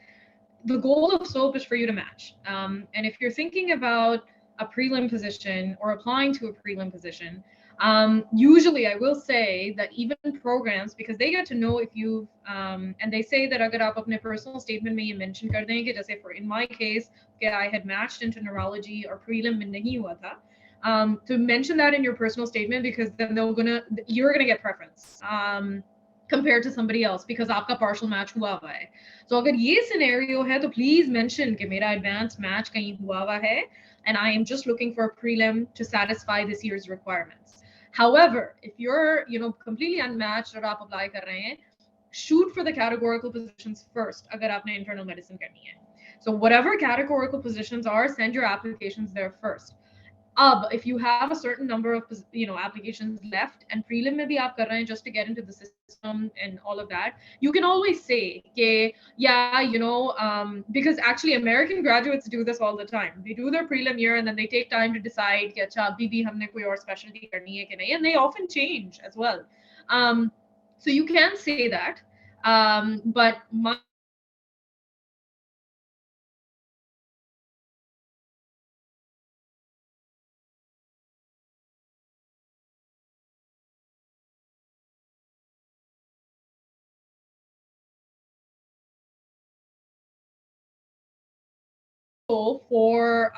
the goal of SOAP is for you to match. And if you're thinking about a prelim position or applying to a prelim position, usually I will say that even programs, because they get to know if you've, and they say that agar aap apne personal statement mein ye mention kar denge, jaise for in my case, okay, I had matched into neurology or prelim mein nahi hua tha. To mention that in your personal statement, because then you're gonna get preference compared to somebody else because आपका partial match हुआ हुआ है. So अगर ये scenario है तो please mention कि मेरा advanced match कहीं हुआ हुआ है and I am just looking for a prelim to satisfy this year's requirements. However, if you're completely unmatched और आप apply कर रहे हैं, shoot for the categorical positions first अगर आपने internal medicine करनी है. So whatever categorical positions are, send your applications there first. If you have a certain number of applications left and prelim mein bhi aap kar rahe hain just to get into the system and all of that, you can always say okay, yeah, because actually American graduates do this all the time. They do their prelim year and then they take time to decide कि अच्छा अभी भी हमने कोई और specialty करनी है कि नहीं, and they often change as well. So you can say that, but for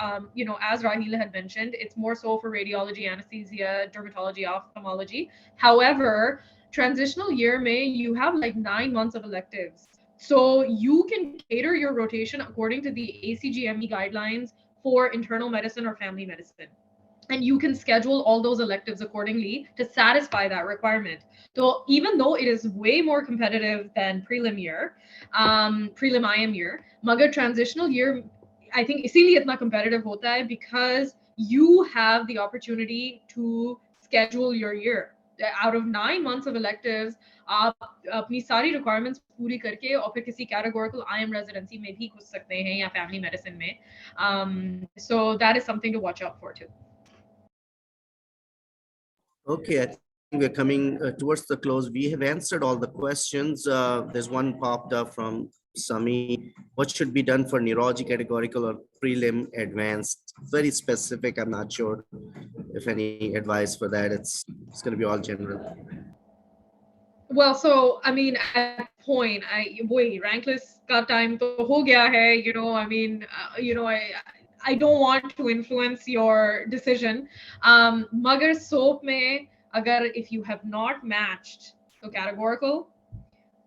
as Rahila had mentioned, it's more so for radiology, anesthesia, dermatology, ophthalmology. However, transitional year you have like 9 months of electives, so you can cater your rotation according to the ACGME guidelines for internal medicine or family medicine, and you can schedule all those electives accordingly to satisfy that requirement. So even though it is way more competitive than prelim year, prelim IM year, magar transitional year I think इसीलिए इतना competitive होता है because you have the opportunity to schedule your year. Out of 9 months of electives, आप अपनी सारी requirements पूरी करके और फिर किसी categorical IM residency में भी घुस सकते हैं या family medicine में. So that is something to watch out for too. Okay, I think we're coming towards the close. We have answered all the questions. There's one popped up from Sami. What should be done for neurology categorical or prelim advanced? Very specific. I'm not sure if any advice for that. It's going to be all general. Well, so I mean, at that point, rank list ka time to ho gaya hai. I mean, I don't want to influence your decision. Magar SOAP mein, if you have not matched, so categorical.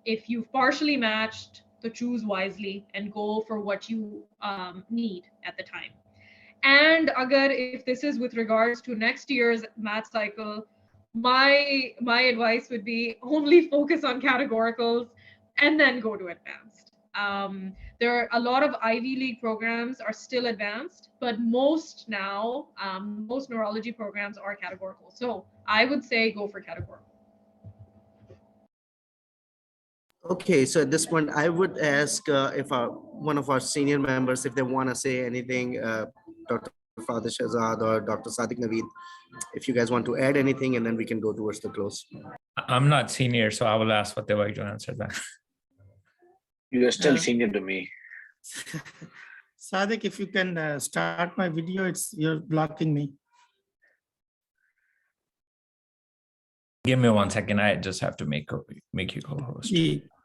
If you've partially matched, to choose wisely and go for what you need at the time. And if this is with regards to next year's math cycle, my advice would be only focus on categoricals and then go to advanced. There are a lot of Ivy League programs are still advanced, but most now, most neurology programs are categorical. So I would say go for categorical. Okay, so at this point, I would ask if one of our senior members, if they want to say anything, Dr. Father Shahzad or Dr. Sadiq Naveed, if you guys want to add anything, and then we can go towards the close. I'm not senior, so I will ask what they like to answer that. You are still senior to me. Sadiq, if you can start my video, you're blocking me. Give me 1 second. I just have to make you co-host.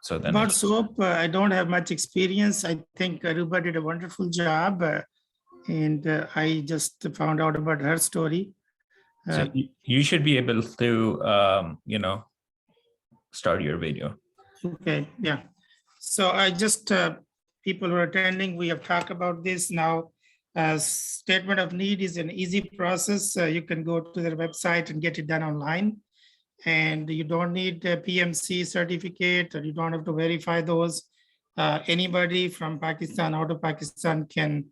So then about SOAP, I don't have much experience. I think Aruba did a wonderful job, and I just found out about her story. So you should be able to, start your video. Okay, yeah. So I just, people who are attending, we have talked about this now. Statement of need is an easy process. You can go to their website and get it done online. and you don't need a PMC certificate, or you don't have to verify those. Anybody from Pakistan, out of Pakistan, can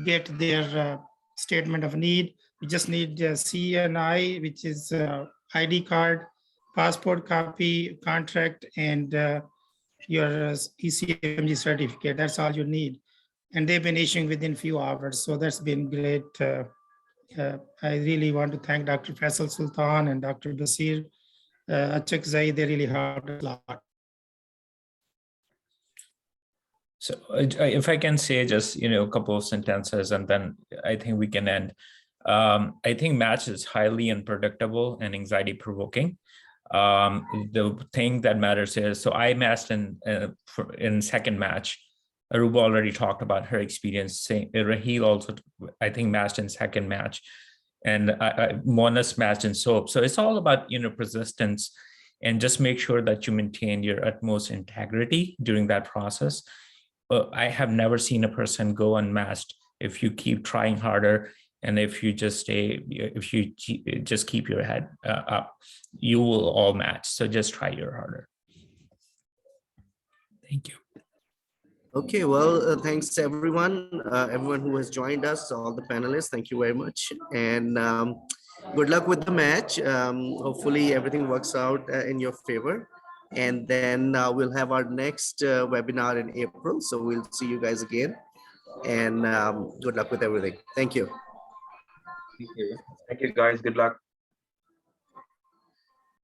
get their statement of need. You just need CNI, which is ID card, passport copy, contract, and your ECMG certificate. That's all you need. And they've been issuing within few hours. So that's been great. I really want to thank Dr. Faisal Sultan and Dr. Basir Achak Zai. They really helped a lot. So if I can say just, a couple of sentences, and then I think we can end. I think match is highly unpredictable and anxiety provoking. The thing that matters is, so I matched in second match. Aruba already talked about her experience. Raheel also, I think, matched in second match, and Monas matched in SOAP. So it's all about, persistence, and just make sure that you maintain your utmost integrity during that process. I have never seen a person go unmatched if you keep trying harder, and if you just just keep your head up, you will all match. So just try your harder. Thank you. Okay, well, thanks everyone, everyone who has joined us, all the panelists, thank you very much. And good luck with the match. Hopefully everything works out in your favor. And then we'll have our next webinar in April. So we'll see you guys again. And good luck with everything. Thank you. Thank you. Thank you, guys. Good luck.